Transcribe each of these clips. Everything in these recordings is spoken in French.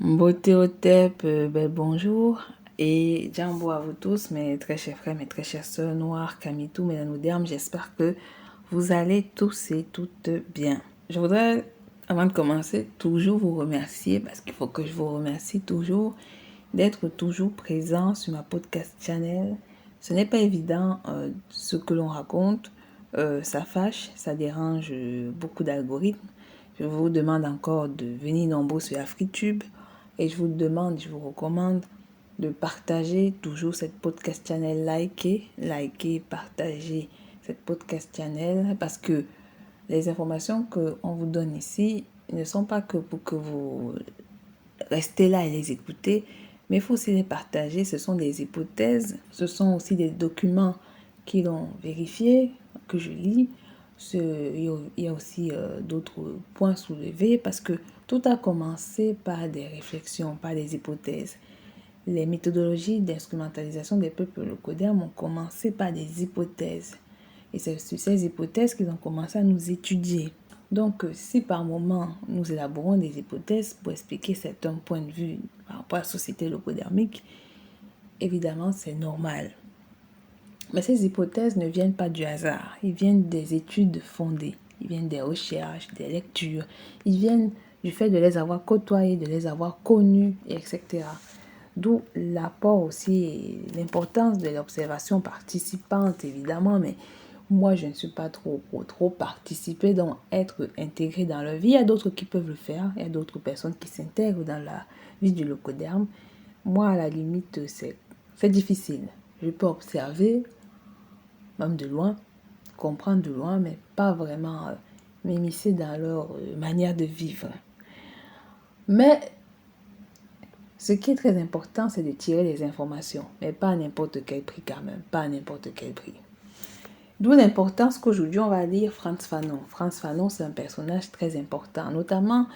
Beauté au TEP, bonjour et jambo à vous tous, mes très chers frères, mes très chères sœurs noires, Kamitou, mélanodermes. J'espère que vous allez tous et toutes bien. Je voudrais, avant de commencer, toujours vous remercier parce qu'il faut que je vous remercie toujours d'être toujours présent sur ma podcast channel. Ce n'est pas évident ce que l'on raconte. Ça fâche, ça dérange beaucoup d'algorithmes. Je vous demande encore de venir nombreux sur AfriTube et je vous recommande de partager toujours cette podcast channel, liker, partager cette podcast channel parce que les informations qu'on vous donne ici ne sont pas que pour que vous restez là et les écoutez, mais il faut aussi les partager. Ce sont des hypothèses, ce sont aussi des documents qui l'ont vérifié, que je lis. Il y a aussi d'autres points soulevés parce que tout a commencé par des réflexions, par des hypothèses. Les méthodologies d'instrumentalisation des peuples locodermes ont commencé par des hypothèses. Et c'est sur ces hypothèses qu'ils ont commencé à nous étudier. Donc, si par moment nous élaborons des hypothèses pour expliquer certains points de vue par rapport à la société locodermique, évidemment, c'est normal. Mais ces hypothèses ne viennent pas du hasard. Ils viennent des études fondées. Ils viennent des recherches, des lectures. Ils viennent du fait de les avoir côtoyés, de les avoir connus, etc. D'où l'apport aussi et l'importance de l'observation participante, évidemment, mais moi, je ne suis pas trop participer, donc être intégré dans leur vie. Il y a d'autres qui peuvent le faire, il y a d'autres personnes qui s'intègrent dans la vie du locoderme. Moi, à la limite, c'est difficile. Je peux observer, même de loin, comprendre de loin, mais pas vraiment m'immiscer dans leur manière de vivre. Mais ce qui est très important, c'est de tirer les informations, mais pas à n'importe quel prix quand même, pas à n'importe quel prix. D'où l'importance qu'aujourd'hui on va lire Frantz Fanon. Frantz Fanon, c'est un personnage très important, notamment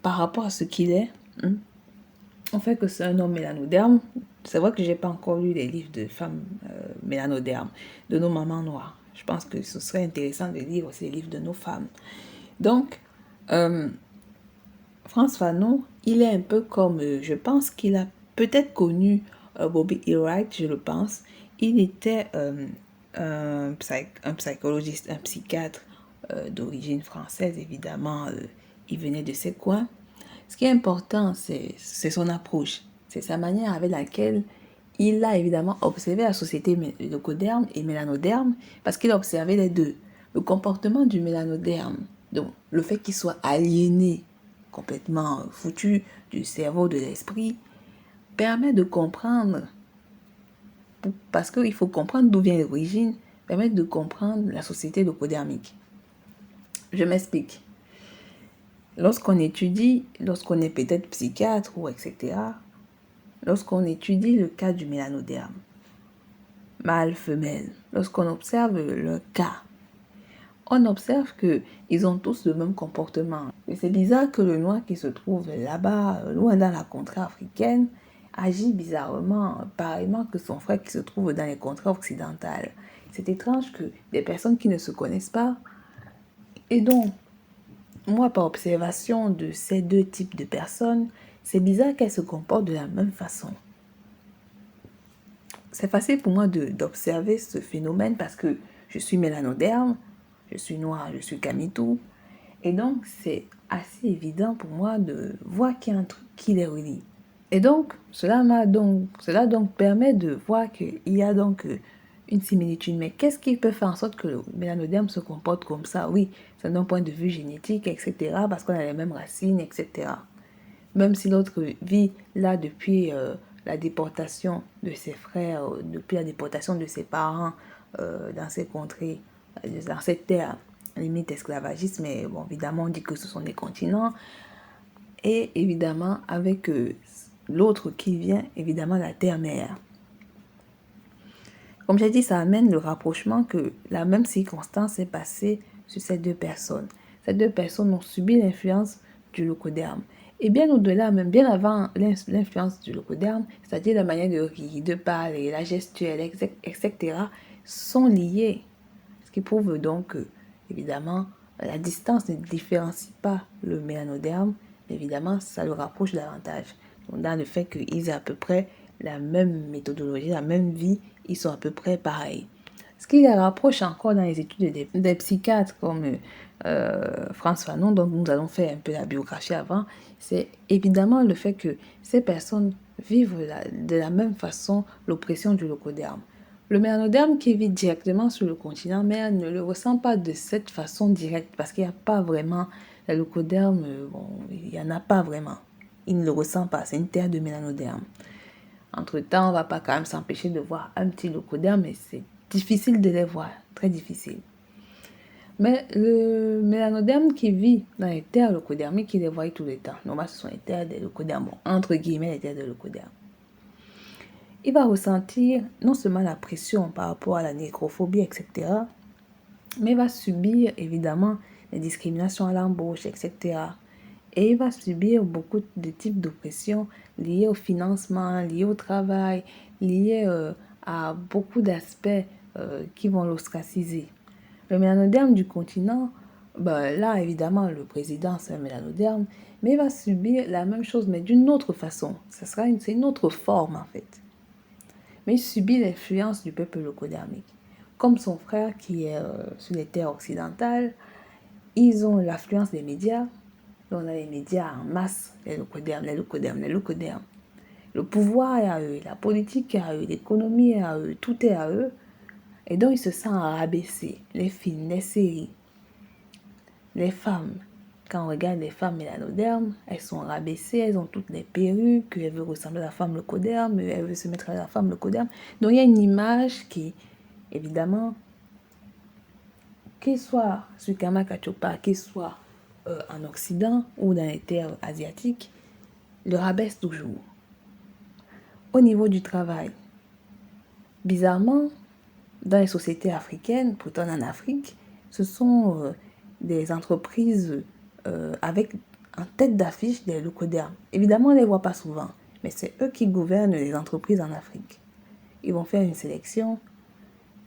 par rapport à ce qu'il est. On fait que c'est un homme mélanoderme. C'est vrai que je n'ai pas encore lu les livres de femmes mélanodermes, de nos mamans noires. Je pense que ce serait intéressant de lire aussi les livres de nos femmes. Donc, Frantz Fanon, il est un peu comme, je pense qu'il a peut-être connu Bobby Wright, je le pense. Il était un psychologiste, un psychiatre d'origine française, évidemment. Il venait de ces coins. Ce qui est important, c'est son approche. C'est sa manière avec laquelle il a évidemment observé la société locoderme et mélanoderme, parce qu'il a observé les deux. Le comportement du mélanoderme, donc le fait qu'il soit aliéné, complètement foutu du cerveau, de l'esprit, permet de comprendre, parce qu'il faut comprendre d'où vient l'origine, permet de comprendre la société locodermique. Je m'explique. Lorsqu'on étudie, lorsqu'on est peut-être psychiatre ou etc., lorsqu'on étudie le cas du mélanoderme, mâle-femelle, lorsqu'on observe le cas, on observe qu'ils ont tous le même comportement. Et c'est bizarre que le noir qui se trouve là-bas, loin dans la contrée africaine, agit bizarrement, pareillement que son frère qui se trouve dans les contrées occidentales. C'est étrange que des personnes qui ne se connaissent pas, et donc, moi, par observation de ces deux types de personnes, c'est bizarre qu'elles se comportent de la même façon. C'est facile pour moi d'observer ce phénomène parce que je suis mélanoderme, je suis noire, je suis kamitou. Et donc, c'est assez évident pour moi de voir qu'il y a un truc qui les relie. Et donc, cela permet de voir qu'il y a donc une similitude. Mais qu'est-ce qui peut faire en sorte que le mélanoderme se comporte comme ça? Oui, c'est d'un point de vue génétique, etc. Parce qu'on a les mêmes racines, etc. Même si l'autre vit là depuis la déportation de ses frères, depuis la déportation de ses parents dans ces contrées, dans cette terre limite esclavagiste, mais bon, évidemment, on dit que ce sont des continents. Et évidemment, avec l'autre qui vient, évidemment, la terre-mère. Comme j'ai dit, ça amène le rapprochement que la même circonstance est passée sur ces deux personnes. Ces deux personnes ont subi l'influence du locoderme. Et bien au-delà, même bien avant l'influence du locoderme, c'est-à-dire la manière de rire, de parler, la gestuelle, etc., sont liées. Ce qui prouve donc que, évidemment, la distance ne différencie pas le mélanoderme évidemment, ça le rapproche davantage. Donc, dans le fait qu'ils aient à peu près la même méthodologie, la même vie, ils sont à peu près pareils. Ce qui les rapproche encore dans les études des psychiatres comme François Fanon, dont nous allons faire un peu la biographie avant, c'est évidemment le fait que ces personnes vivent de la même façon l'oppression du locoderme. Le mélanoderme qui vit directement sur le continent, mais elle ne le ressent pas de cette façon directe parce qu'il n'y a pas vraiment, le locoderme, bon, il n'y en a pas vraiment. Il ne le ressent pas, c'est une terre de mélanoderme. Entre-temps, on ne va pas quand même s'empêcher de voir un petit locoderme, mais c'est difficile de les voir, très difficile. Mais le mélanoderme qui vit dans les terres locodermiques, il les voit tout le temps. Normalement, ce sont les terres des locodermes, bon, entre guillemets, les terres de locoderme. Il va ressentir non seulement la pression par rapport à la négrophobie, etc., mais il va subir évidemment les discriminations à l'embauche, etc. Et il va subir beaucoup de types d'oppression liées au financement, liées au travail, liées à beaucoup d'aspects qui vont l'ostraciser. Le mélanoderme du continent, ben là évidemment le président c'est un mélanoderme, mais il va subir la même chose mais d'une autre façon. C'est une autre forme en fait. Mais il subit l'influence du peuple locodermique. Comme son frère qui est sur les terres occidentales, ils ont l'influence des médias. On a les médias en masse, les locodermes. Le pouvoir est à eux, la politique est à eux, l'économie est à eux, tout est à eux. Et donc ils se sentent rabaissés. Les films, les séries, les femmes. Quand on regarde les femmes mélanodermes, elles sont rabaissées, elles ont toutes les perruques, elles veulent ressembler à la femme locoderme, elles veulent se mettre à la femme locoderme. Donc il y a une image qui, évidemment, qu'il soit sur Kama-Kachopa, qu'il soit en Occident ou dans les terres asiatiques, le rabaisse toujours. Au niveau du travail, bizarrement, dans les sociétés africaines, pourtant en Afrique, ce sont des entreprises avec en tête d'affiche des locodermes. Évidemment, on ne les voit pas souvent, mais c'est eux qui gouvernent les entreprises en Afrique. Ils vont faire une sélection,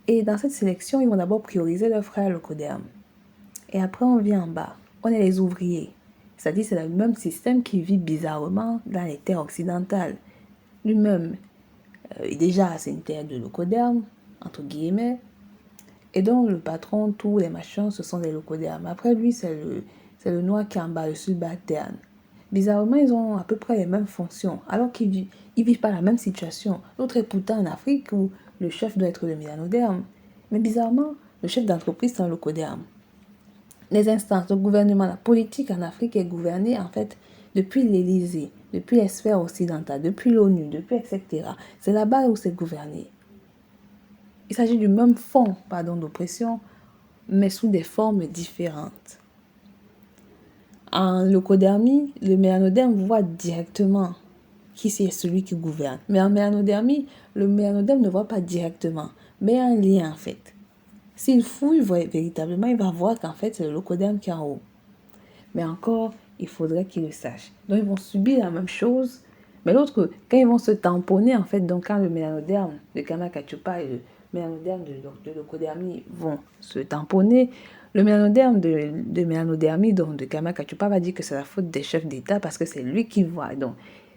et dans cette sélection, ils vont d'abord prioriser leurs frères locodermes. Et après, on vient en bas. On est les ouvriers. C'est-à-dire c'est le même système qui vit bizarrement dans les terres occidentales. Lui-même, déjà, c'est une terre de locodermes, entre guillemets. Et donc, le patron, tous les machins, ce sont des locodermes. Après, lui, c'est le noir qui est en bas, le subalterne. Bizarrement, ils ont à peu près les mêmes fonctions, alors qu'ils ne vivent pas la même situation. L'autre est pourtant en Afrique, où le chef doit être le mélanoderme. Mais bizarrement, le chef d'entreprise, c'est un locoderme. Les instances, le gouvernement, la politique en Afrique est gouvernée, en fait, depuis l'Élysée, depuis les sphères occidentales, depuis l'ONU, depuis etc. C'est là-bas où c'est gouverné. Il s'agit du même fond, d'oppression, mais sous des formes différentes. En locodermie, le mélanoderme voit directement qui est celui qui gouverne. Mais en mélanodermie, le mélanoderme ne voit pas directement, mais il y a un lien en fait. S'il fouille véritablement, il va voir qu'en fait c'est le locoderme qui est en haut. Mais encore, il faudrait qu'il le sache. Donc ils vont subir la même chose. Mais l'autre, quand ils vont se tamponner, en fait, donc quand le mélanoderme de Kama-Kachopa et le mélanoderme de locodermie vont se tamponner, le mélanoderme de mélanodermie, donc de Kama-Kachopa, va dire que c'est la faute des chefs d'État parce que c'est lui qui voit. Donc,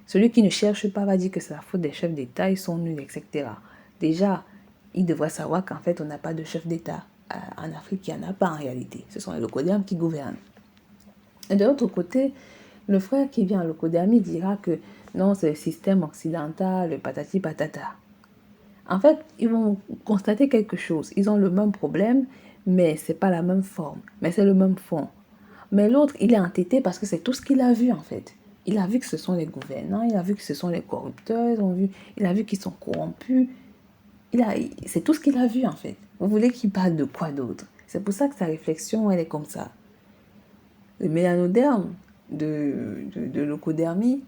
celui qui ne cherche pas va dire que c'est la faute des chefs d'État, ils sont nuls, etc. Déjà, il devrait savoir qu'en fait, on n'a pas de chef d'État. En Afrique, il n'y en a pas en réalité. Ce sont les locodermes qui gouvernent. Et de l'autre côté, le frère qui vient à locodermie dira que non, c'est le système occidental, le patati patata. En fait, ils vont constater quelque chose. Ils ont le même problème, mais ce n'est pas la même forme. Mais c'est le même fond. Mais l'autre, il est entêté parce que c'est tout ce qu'il a vu, en fait. Il a vu que ce sont les gouvernants, il a vu que ce sont les corrupteurs, il a vu qu'ils sont corrompus. C'est tout ce qu'il a vu, en fait. Vous voulez qu'il parle de quoi d'autre? C'est pour ça que sa réflexion, elle est comme ça. Le mélanoderme de locodermie,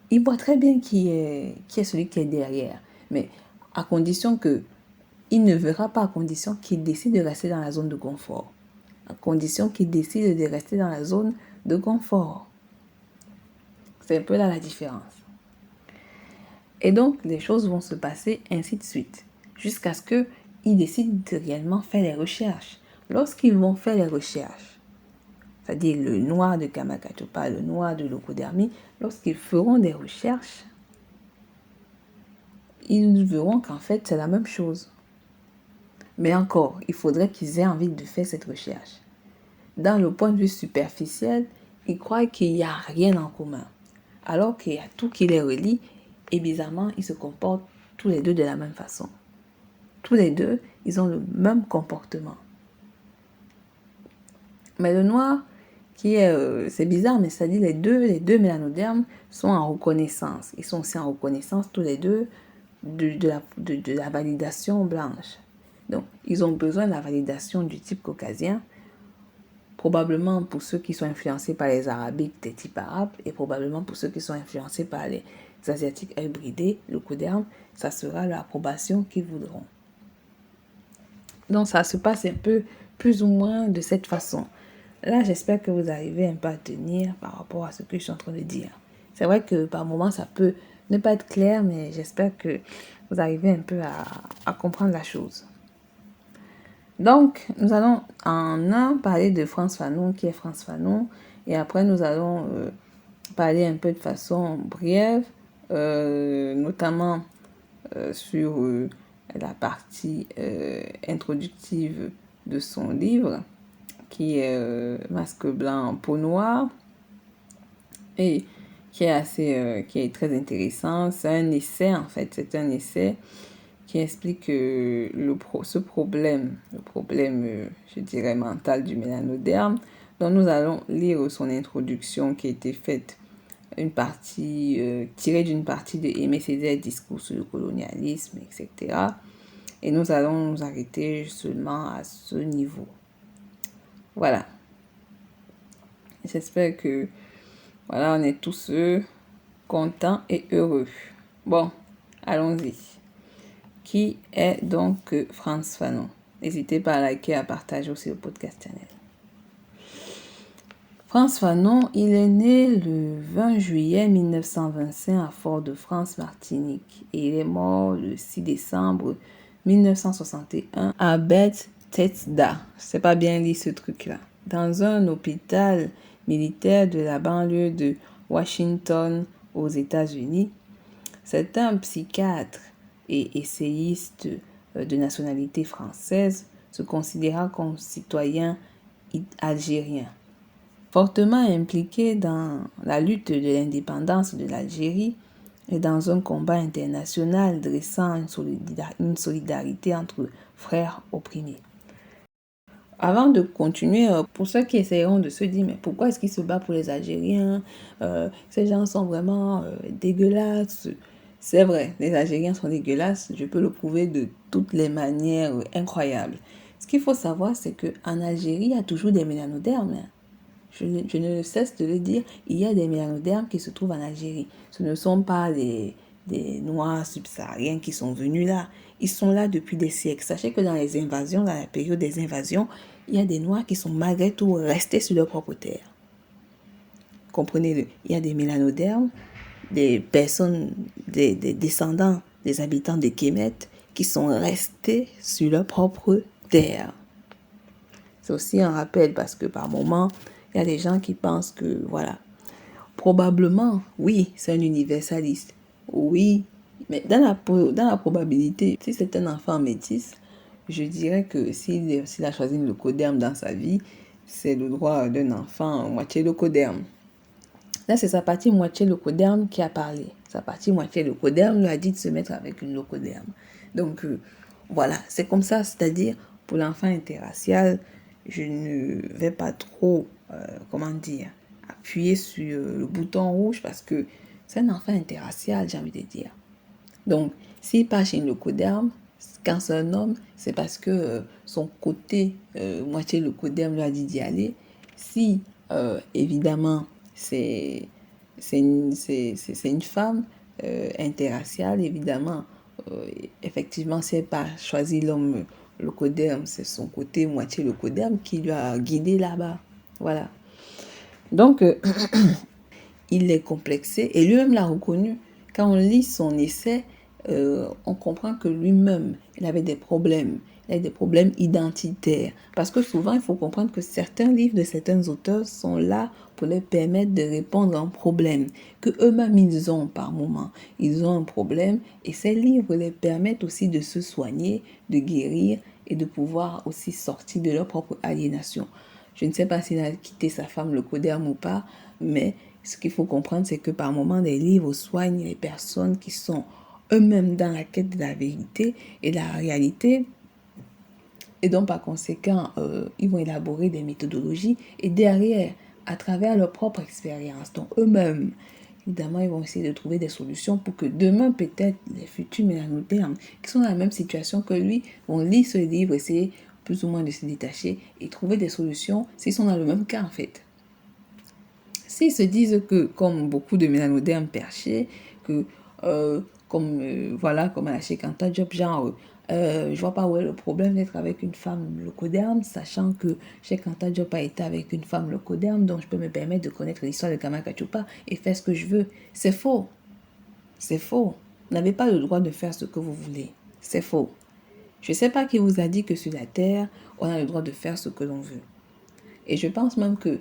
il voit très bien qui est celui qui est derrière. Mais à condition que, il ne verra pas à condition qu'il décide de rester dans la zone de confort. À condition qu'il décide de rester dans la zone de confort. C'est un peu là la différence. Et donc, les choses vont se passer ainsi de suite. Jusqu'à ce qu'ils décident de réellement faire les recherches. Lorsqu'ils vont faire les recherches, c'est-à-dire le noir de Kamakachopa, le noir de Lokodermi, lorsqu'ils feront des recherches, ils verront qu'en fait, c'est la même chose. Mais encore, il faudrait qu'ils aient envie de faire cette recherche. Dans le point de vue superficiel, ils croient qu'il n'y a rien en commun. Alors qu'il y a tout qui les relie, et bizarrement, ils se comportent tous les deux de la même façon. Tous les deux, ils ont le même comportement. Mais le noir, c'est bizarre, mais ça dit les deux mélanodermes sont en reconnaissance. Ils sont aussi en reconnaissance tous les deux de la validation blanche. Donc, ils ont besoin de la validation du type caucasien, probablement pour ceux qui sont influencés par les arabiques des types arabes, et probablement pour ceux qui sont influencés par les asiatiques hybridés, le coderme, ça sera l'approbation qu'ils voudront. Donc, ça se passe un peu plus ou moins de cette façon. Là, j'espère que vous arrivez un peu à tenir par rapport à ce que je suis en train de dire. C'est vrai que par moments, ça peut ne pas être clair, mais j'espère que vous arrivez un peu à comprendre la chose. Donc, nous allons en un parler de Frantz Fanon, qui est Frantz Fanon, et après nous allons parler un peu de façon brève, notamment sur la partie introductive de son livre, qui est Masque blanc en peau noire, et qui est très intéressant. C'est un essai, en fait, c'est un essai qui explique ce problème, je dirais, mental du mélanoderme, dont nous allons lire son introduction qui a été faite, une partie tirée d'une partie de Aimé Césaire, Discours sur le colonialisme, etc. Et nous allons nous arrêter seulement à ce niveau. Voilà. J'espère que, voilà, on est tous contents et heureux. Bon, allons-y. Qui est donc Frantz Fanon? N'hésitez pas à liker, à partager aussi le podcast channel. Frantz Fanon, il est né le 20 juillet 1925 à Fort-de-France, Martinique. Et il est mort le 6 décembre 1961 à Bethesda. Je sais pas bien lire ce truc-là. Dans un hôpital militaire de la banlieue de Washington aux États-Unis. C'est un psychiatre et essayiste de nationalité française, se considérant comme citoyen algérien. Fortement impliqué dans la lutte de l'indépendance de l'Algérie et dans un combat international dressant une solidarité entre frères opprimés. Avant de continuer, pour ceux qui essaieront de se dire, mais pourquoi est-ce qu'il se bat pour les Algériens? Ces gens sont vraiment dégueulasses. C'est vrai, les Algériens sont dégueulasses, je peux le prouver de toutes les manières incroyables. Ce qu'il faut savoir, c'est qu'en Algérie, il y a toujours des mélanodermes. Je ne cesse de le dire, il y a des mélanodermes qui se trouvent en Algérie. Ce ne sont pas des Noirs subsahariens qui sont venus là. Ils sont là depuis des siècles. Sachez que dans les invasions, dans la période des invasions, il y a des Noirs qui sont malgré tout restés sur leur propre terre. Comprenez-le, il y a des mélanodermes, des personnes, des descendants des habitants de Kémet qui sont restés sur leur propre terre. C'est aussi un rappel parce que par moments, il y a des gens qui pensent que, voilà, probablement, oui, c'est un universaliste. Oui, mais dans la probabilité, si c'est un enfant métis, je dirais que s'il a choisi le coderme dans sa vie, c'est le droit d'un enfant moitié locoderme. Là, c'est sa partie moitié locoderme qui a parlé. Sa partie moitié locoderme lui a dit de se mettre avec une locoderme. Donc, voilà, c'est comme ça. C'est-à-dire, pour l'enfant interracial, je ne vais pas trop, appuyer sur le bouton rouge parce que c'est un enfant interracial, j'ai envie de dire. Donc, s'il part chez une locoderme, quand c'est un homme, c'est parce que son côté moitié locoderme lui a dit d'y aller. Si, évidemment, c'est une femme interraciale, évidemment, effectivement, si elle n'a pas choisi l'homme locoderme, c'est son côté moitié locoderme qui lui a guidé là-bas. Voilà. Donc, il est complexé et lui-même l'a reconnu. Quand on lit son essai, on comprend que lui-même, il avait des problèmes. Il avait des problèmes identitaires. Parce que souvent, il faut comprendre que certains livres de certains auteurs sont là pour les permettre de répondre à un problème que eux-mêmes ils ont par moment. Ils ont un problème et ces livres les permettent aussi de se soigner, de guérir et de pouvoir aussi sortir de leur propre aliénation. Je ne sais pas s'il a quitté sa femme le coderme ou pas, mais ce qu'il faut comprendre, c'est que par moment, des livres soignent les personnes qui sont eux-mêmes dans la quête de la vérité et de la réalité. Et donc, par conséquent, ils vont élaborer des méthodologies et derrière, à travers leur propre expérience, donc eux-mêmes, évidemment, ils vont essayer de trouver des solutions pour que demain, peut-être, les futurs mélanodermes qui sont dans la même situation que lui vont lire ce livre, essayer plus ou moins de se détacher et trouver des solutions s'ils sont dans le même cas, en fait. S'ils se disent que, comme beaucoup de mélanodermes perchés, que comme à la chez Kanta Job, genre, je vois pas où est le problème d'être avec une femme locoderme, sachant que chez Kanta Job a été avec une femme locoderme, donc je peux me permettre de connaître l'histoire de Kama Kachupa et faire ce que je veux. C'est faux. C'est faux. Vous n'avez pas le droit de faire ce que vous voulez. C'est faux. Je ne sais pas qui vous a dit que sur la terre, on a le droit de faire ce que l'on veut. Et je pense même que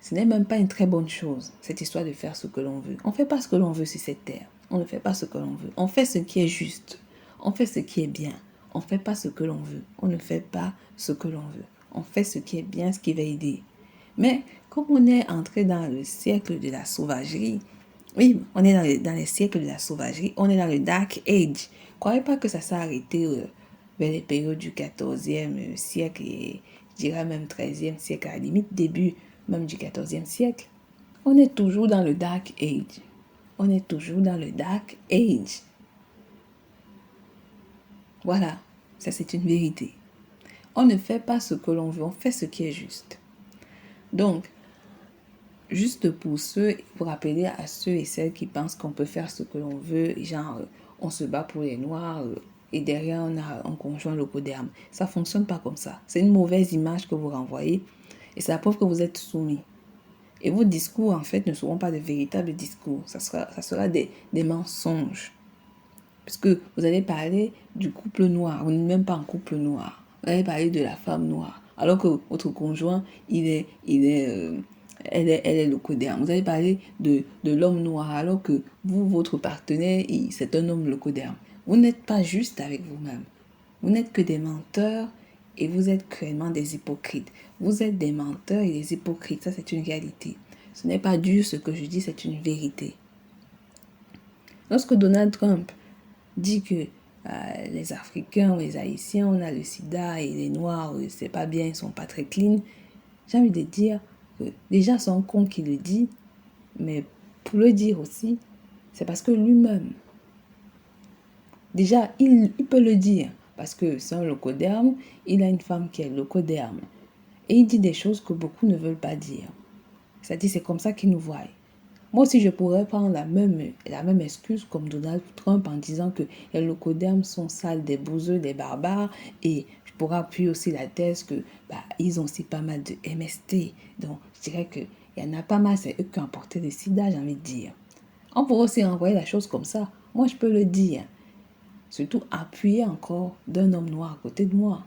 ce n'est même pas une très bonne chose, cette histoire de faire ce que l'on veut. On ne fait pas ce que l'on veut sur cette terre. On ne fait pas ce que l'on veut. On fait ce qui est juste. On fait ce qui est bien. On ne fait pas ce que l'on veut. On ne fait pas ce que l'on veut. On fait ce qui est bien, ce qui va aider. Mais comme on est entré dans le siècle de la sauvagerie, oui, on est dans les siècles de la sauvagerie, on est dans le Dark Age. Croyez pas que ça s'est arrêté vers les périodes du 14e siècle et je dirais même 13e siècle, à la limite début même du 14e siècle. On est toujours dans le Dark Age. On est toujours dans le Dark Age. Voilà, ça c'est une vérité. On ne fait pas ce que l'on veut, on fait ce qui est juste. Donc, juste pour rappeler à ceux et celles qui pensent qu'on peut faire ce que l'on veut, genre on se bat pour les noirs et derrière on a un conjoint locoderme. Ça ne fonctionne pas comme ça. C'est une mauvaise image que vous renvoyez et ça prouve que vous êtes soumis. Et vos discours, en fait, ne seront pas de véritables discours. Ça sera des mensonges. Puisque vous allez parler du couple noir. Vous n'êtes même pas un couple noir. Vous allez parler de la femme noire. Alors que votre conjoint, elle est le coderme. Vous allez parler de l'homme noir. Alors que vous, votre partenaire, c'est un homme le coderme. Vous n'êtes pas juste avec vous-même. Vous n'êtes que des menteurs et vous êtes cruellement des hypocrites. Vous êtes des menteurs et des hypocrites. Ça, c'est une réalité. Ce n'est pas dur ce que je dis, c'est une vérité. Lorsque Donald Trump dit que les Africains ou les Haïtiens, on a le sida et les Noirs, c'est pas bien, ils sont pas très clean, j'ai envie de dire que déjà c'est un con qui le dit, mais pour le dire aussi, c'est parce que lui-même, déjà, il peut le dire. Parce que c'est un locoderme, il a une femme qui est locoderme. Et il dit des choses que beaucoup ne veulent pas dire. C'est-à-dire, c'est comme ça qu'il nous voit. Moi aussi, je pourrais prendre la même excuse comme Donald Trump en disant que les locodermes sont sales, des bouseux, des barbares. Et je pourrais appuyer aussi la thèse que ils ont aussi pas mal de MST. Donc, je dirais qu'il y en a pas mal, c'est eux qui ont apporté le sida, j'ai envie de dire. On pourrait aussi envoyer la chose comme ça. Moi, je peux le dire. Surtout appuyer encore d'un homme noir à côté de moi.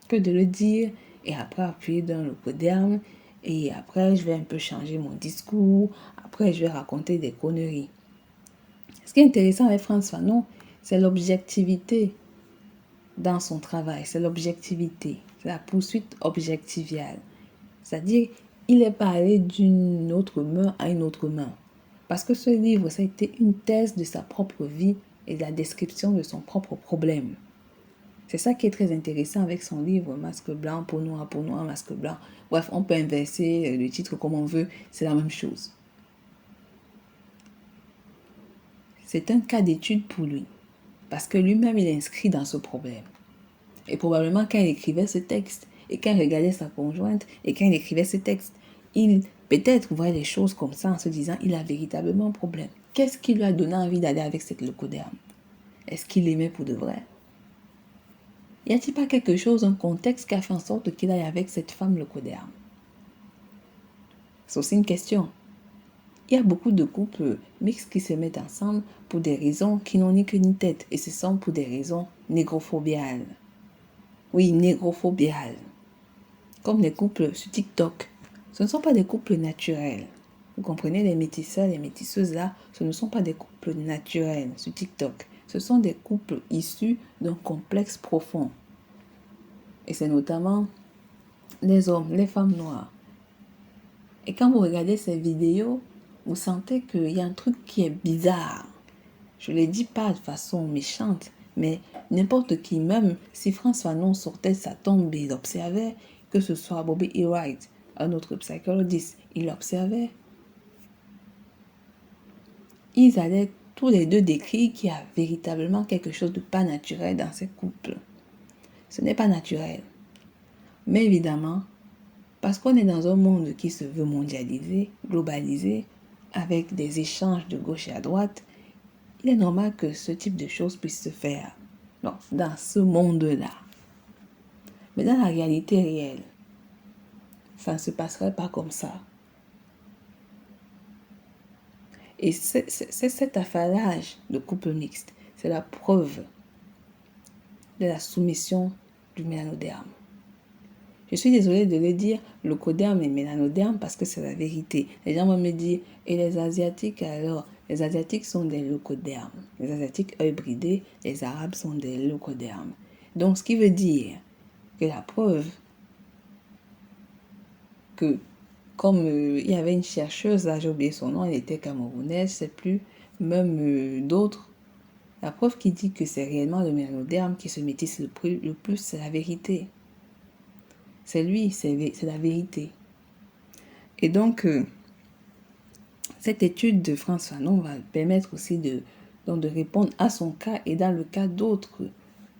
Que de le dire et après appuyer d'un locoderme et après je vais un peu changer mon discours, après je vais raconter des conneries. Ce qui est intéressant avec Frantz Fanon, c'est l'objectivité dans son travail, c'est l'objectivité, c'est la poursuite objectiviale. C'est-à-dire, il est parlé d'une autre main à une autre main. Parce que ce livre, ça a été une thèse de sa propre vie et de la description de son propre problème. C'est ça qui est très intéressant avec son livre, Masque blanc, peau noire, masque blanc. Bref, on peut inverser le titre comme on veut, c'est la même chose. C'est un cas d'étude pour lui, parce que lui-même, il est inscrit dans ce problème. Et probablement, quand il écrivait ce texte, et quand il regardait sa conjointe, et quand il écrivait ce texte, il peut-être voyait les choses comme ça en se disant, il a véritablement un problème. Qu'est-ce qui lui a donné envie d'aller avec cette locoderme? Est-ce qu'il l'aimait pour de vrai? Y a-t-il pas quelque chose, un contexte qui a fait en sorte qu'il aille avec cette femme locoderme? C'est aussi une question. Il y a beaucoup de couples mixtes qui se mettent ensemble pour des raisons qui n'ont ni queue ni tête. Et ce sont pour des raisons négrophobiales. Oui, négrophobiales. Comme les couples sur TikTok. Ce ne sont pas des couples naturels. Vous comprenez, les métisseurs, les métisseuses là, ce ne sont pas des couples naturels sur TikTok. Ce sont des couples issus d'un complexe profond. Et c'est notamment les hommes, les femmes noires. Et quand vous regardez ces vidéos, vous sentez qu'il y a un truc qui est bizarre. Je ne le dis pas de façon méchante, mais n'importe qui, même si François Fanon sortait de sa tombe et l'observait, que ce soit Bobby E. Wright, un autre psychologiste, il l'observait, ils allaient tous les deux décrire qu'il y a véritablement quelque chose de pas naturel dans ces couples. Ce n'est pas naturel. Mais évidemment, parce qu'on est dans un monde qui se veut mondialisé, globalisé, avec des échanges de gauche et à droite, il est normal que ce type de choses puisse se faire dans ce monde-là. Mais dans la réalité réelle, ça ne se passerait pas comme ça. Et c'est cet affalage de couple mixte, c'est la preuve de la soumission du mélanoderme. Je suis désolée de le dire, leucoderme et mélanoderme parce que c'est la vérité. Les gens vont me dire, et les Asiatiques alors? Les Asiatiques sont des leucodermes. Les Asiatiques œil bridé, les Arabes sont des leucodermes. Donc ce qui veut dire que la preuve que, comme il y avait une chercheuse, là j'ai oublié son nom, elle était camerounaise, je sais plus, même d'autres, la preuve qui dit que c'est réellement le mélanoderme qui se métisse le plus, c'est la vérité. C'est lui, c'est la vérité. Et donc, cette étude de François Fanon va permettre aussi de répondre à son cas et dans le cas d'autres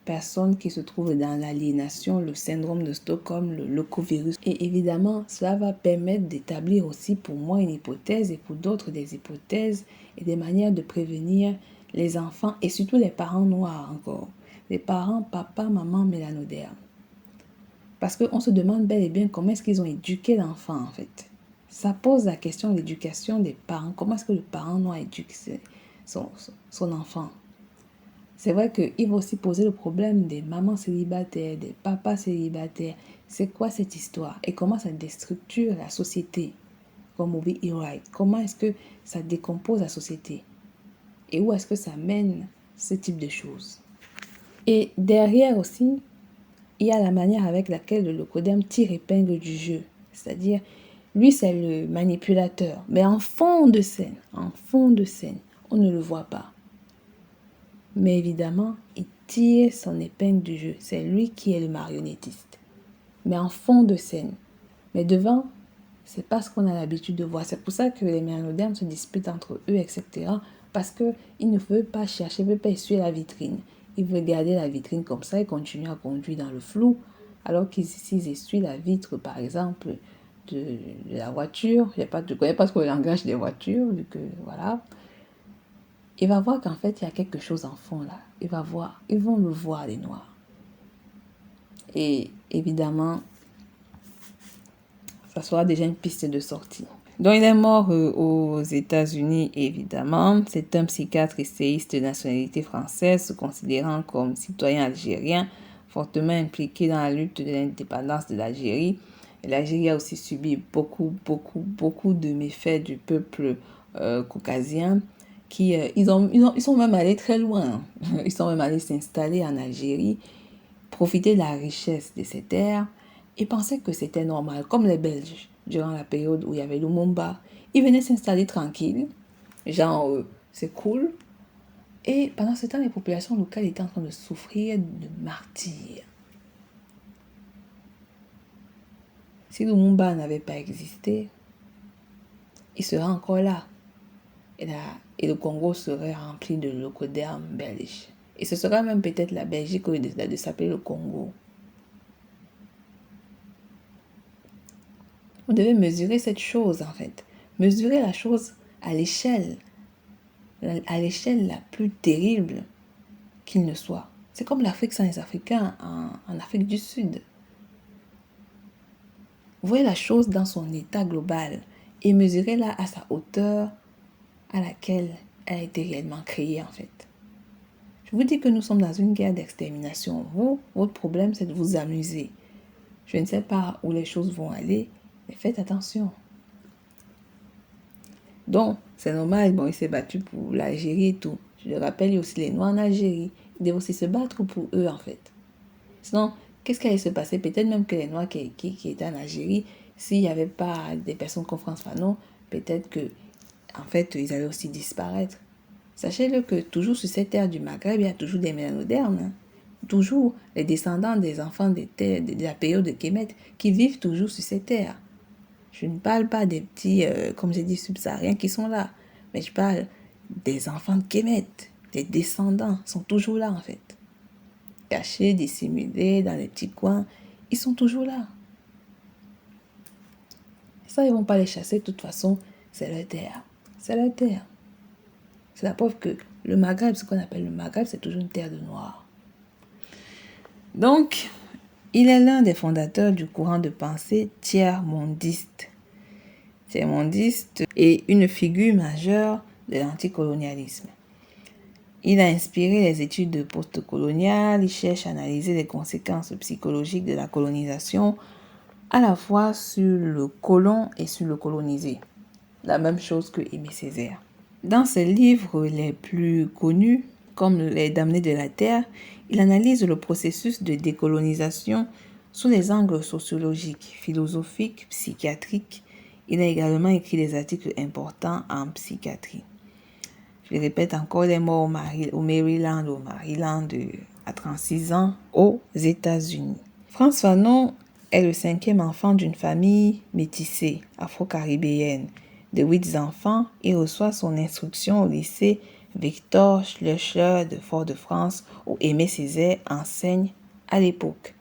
personnes qui se trouvent dans l'aliénation, le syndrome de Stockholm, le leucovirus. Et évidemment, cela va permettre d'établir aussi pour moi une hypothèse et pour d'autres des hypothèses et des manières de prévenir les enfants et surtout les parents noirs encore. Les parents, papa, maman, mélanoderme. Parce qu'on se demande bel et bien comment est-ce qu'ils ont éduqué l'enfant en fait. Ça pose la question de l'éducation des parents. Comment est-ce que le parent noir éduque son enfant? C'est vrai qu'il va aussi poser le problème des mamans célibataires, des papas célibataires. C'est quoi cette histoire? Et comment ça déstructure la société? Comme Bobby E. Wright. Comment est-ce que ça décompose la société? Et où est-ce que ça mène ce type de choses? Et derrière aussi, il y a la manière avec laquelle le leucoderme tire épingle du jeu. C'est-à-dire, lui, c'est le manipulateur. Mais en fond de scène, on ne le voit pas. Mais évidemment, il tire son épingle du jeu. C'est lui qui est le marionnettiste. Mais en fond de scène. Mais devant, c'est pas ce qu'on a l'habitude de voir. C'est pour ça que les mélanodermes se disputent entre eux, etc. Parce qu'ils ne veulent pas chercher, ils ne veulent pas essuyer la vitrine. Ils veulent garder la vitrine comme ça et continuer à conduire dans le flou. Alors qu'ils essuient la vitre, par exemple, de la voiture. Je ne connais pas trop le langage des voitures, vu que, voilà. Il va voir qu'en fait, il y a quelque chose en fond là. Ils vont le voir, les noirs. Et évidemment, ça sera déjà une piste de sortie. Donc, il est mort aux États-Unis, évidemment. C'est un psychiatre essayiste de nationalité française, se considérant comme citoyen algérien, fortement impliqué dans la lutte de l'indépendance de l'Algérie. Et l'Algérie a aussi subi beaucoup de méfaits du peuple caucasien. Ils sont même allés très loin. Ils sont même allés s'installer en Algérie, profiter de la richesse de ces terres et pensaient que c'était normal, comme les Belges, durant la période où il y avait Lumumba. Ils venaient s'installer tranquilles, genre c'est cool. Et pendant ce temps, les populations locales étaient en train de souffrir de martyrs. Si Lumumba n'avait pas existé, il serait encore là. Et le Congo serait rempli de leucodermes belges. Et ce serait même peut-être la Belgique au lieu de s'appeler le Congo. Vous devez mesurer cette chose en fait. Mesurer la chose à l'échelle la plus terrible qu'il ne soit. C'est comme l'Afrique sans les Africains en Afrique du Sud. Voyez la chose dans son état global et mesurez-la à sa hauteur à laquelle elle a été réellement créée en fait. Je vous dis que nous sommes dans une guerre d'extermination. Vous, votre problème, c'est de vous amuser. Je ne sais pas où les choses vont aller, mais faites attention. Donc, c'est normal, bon, il s'est battu pour l'Algérie et tout. Je le rappelle, il y a aussi les Noirs en Algérie. Ils doivent aussi se battre pour eux, en fait. Sinon, qu'est-ce qui allait se passer? Peut-être même que les Noirs qui étaient en Algérie, s'il n'y avait pas des personnes comme Frantz Fanon, peut-être que, en fait, ils allaient aussi disparaître. Sachez-le que toujours sur cette terre du Maghreb, il y a toujours des mélanodermes. Hein. Toujours les descendants des enfants de la période de Kémet qui vivent toujours sur cette terre. Je ne parle pas des petits, comme j'ai dit, subsahariens qui sont là. Mais je parle des enfants de Kémet. Les descendants sont toujours là, en fait. Cachés, dissimulés, dans les petits coins. Ils sont toujours là. Ça, ils ne vont pas les chasser. De toute façon, c'est leur terre. C'est leur terre. C'est la preuve que le Maghreb, ce qu'on appelle le Maghreb, c'est toujours une terre de noirs. Donc, il est l'un des fondateurs du courant de pensée tiers-mondiste. Tiers-mondiste est une figure majeure de l'anticolonialisme. Il a inspiré les études postcoloniales, il cherche à analyser les conséquences psychologiques de la colonisation, à la fois sur le colon et sur le colonisé. La même chose que Aimé Césaire. Dans ses livres les plus connus, comme Les damnés de la terre, il analyse le processus de décolonisation sous les angles sociologiques, philosophiques, psychiatriques. Il a également écrit des articles importants en psychiatrie. Je répète encore, il est mort au Maryland à 36 ans aux États-Unis. Frantz Fanon est le 5e enfant d'une famille métissée afro-caribéenne. De 8 enfants, il reçoit son instruction au lycée Victor Schœlcher de Fort-de-France où Aimé Césaire enseigne à l'époque.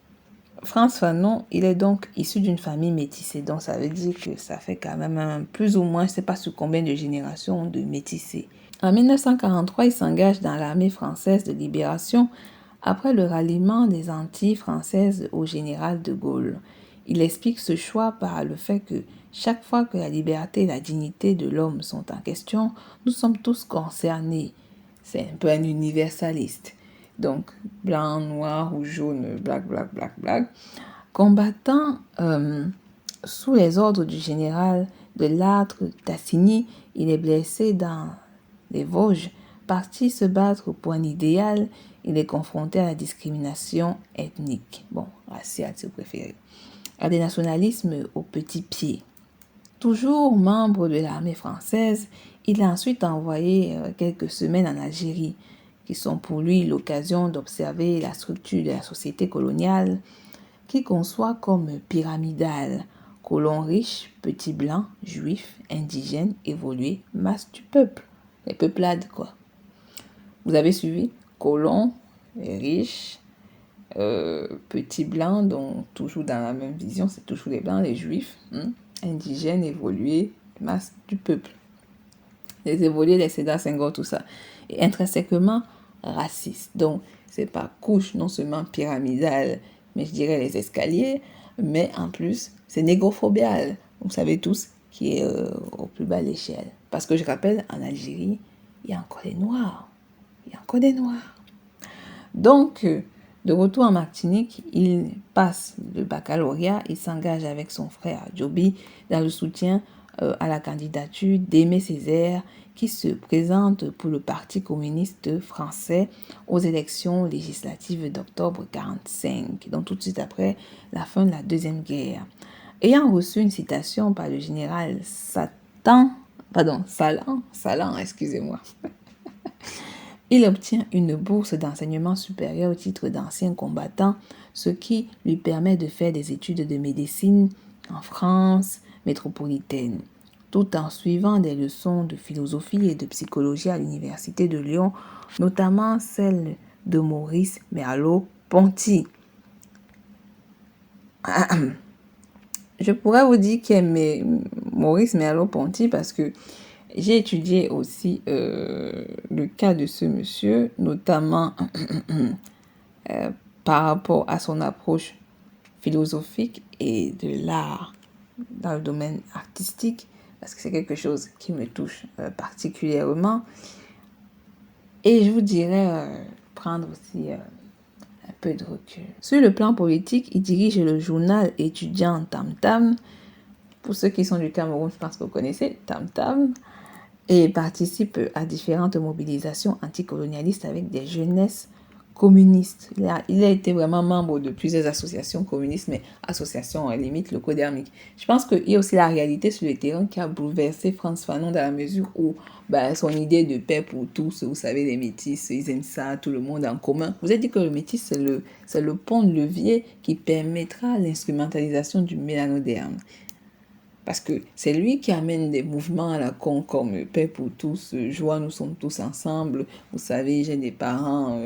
Frantz Fanon, il est donc issu d'une famille métissée, donc ça veut dire que ça fait quand même plus ou moins, je ne sais pas sur combien de générations de métissés. En 1943, il s'engage dans l'armée française de libération après le ralliement des Antilles françaises au général de Gaulle. Il explique ce choix par le fait que chaque fois que la liberté et la dignité de l'homme sont en question, nous sommes tous concernés. C'est un peu un universaliste. Donc, blanc, noir ou jaune, black, black, black, black. Combattant sous les ordres du général de Lattre Tassigny, il est blessé dans les Vosges. Parti se battre pour un idéal, il est confronté à la discrimination ethnique, raciale si vous préférez, à des nationalismes au petit pied. Toujours membre de l'armée française, il est ensuite envoyé quelques semaines en Algérie, qui sont pour lui l'occasion d'observer la structure de la société coloniale, qu'il conçoit comme pyramidale. Colons riches, petits blancs, juifs, indigènes, évolués, masse du peuple. Les peuplades, quoi. Vous avez suivi? Colons, riches, petits blancs, donc toujours dans la même vision, c'est toujours les blancs, les juifs, indigènes, évolués, masse du peuple. Les évolués, les Sédar Senghor, tout ça. Et intrinsèquement raciste. Donc, c'est pas couche non seulement pyramidale, mais je dirais les escaliers, mais en plus, c'est négrophobial. Vous savez tous qui est au plus bas de l'échelle. Parce que je rappelle, en Algérie, il y a encore des Noirs. Il y a encore des Noirs. Donc, de retour en Martinique, il passe le baccalauréat, il s'engage avec son frère Djobi dans le soutien à la candidature d'Aimé Césaire qui se présente pour le Parti communiste français aux élections législatives d'octobre 1945, donc tout de suite après la fin de la Deuxième Guerre. Ayant reçu une citation par le général Salan, excusez-moi, il obtient une bourse d'enseignement supérieur au titre d'ancien combattant, ce qui lui permet de faire des études de médecine en France métropolitaine, tout en suivant des leçons de philosophie et de psychologie à l'université de Lyon, notamment celle de Maurice Merleau-Ponty. Je pourrais vous dire qui est Maurice Merleau-Ponty parce que j'ai étudié aussi le cas de ce monsieur, notamment par rapport à son approche philosophique et de l'art dans le domaine artistique, parce que c'est quelque chose qui me touche particulièrement. Et je vous dirais prendre aussi un peu de recul. Sur le plan politique, il dirige le journal étudiant Tam Tam. Pour ceux qui sont du Cameroun, je pense que vous connaissez Tam Tam. Et participe à différentes mobilisations anticolonialistes avec des jeunesses communistes. Il a été vraiment membre de plusieurs associations communistes, mais associations limite locodermiques. Je pense qu'il y a aussi la réalité sur le terrain qui a bouleversé Frantz Fanon dans la mesure où son idée de paix pour tous, vous savez, les métis, ils aiment ça, tout le monde en commun. Vous avez dit que le métis, c'est le pont de levier qui permettra l'instrumentalisation du mélanoderme. Parce que c'est lui qui amène des mouvements à la con comme Paix pour tous, Joie, nous sommes tous ensemble. Vous savez, j'ai des parents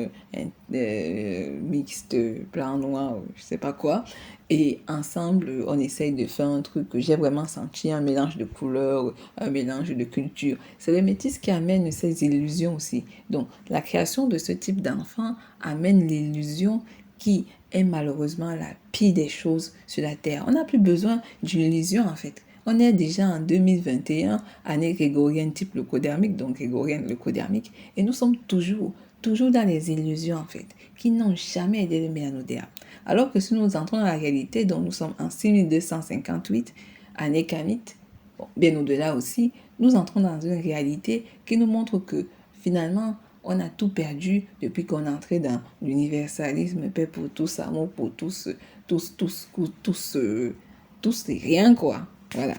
mixtes, blanc, noir, je sais pas quoi. Et ensemble, on essaye de faire un truc que j'ai vraiment senti, un mélange de couleurs, un mélange de culture. C'est le métis qui amène ces illusions aussi. Donc, la création de ce type d'enfant amène l'illusion qui est malheureusement la pire des choses sur la Terre. On n'a plus besoin d'une illusion en fait. On est déjà en 2021, année grégorienne type leucodermique, donc grégorienne leucodermique, et nous sommes toujours dans les illusions en fait, qui n'ont jamais aidé le mélanoderme. Alors que si nous entrons dans la réalité, donc nous sommes en 6258, année kamite, bon, bien au-delà aussi, nous entrons dans une réalité qui nous montre que finalement, on a tout perdu depuis qu'on est entré dans l'universalisme, paix pour tous, amour pour tous, tous, c'est rien quoi. Voilà.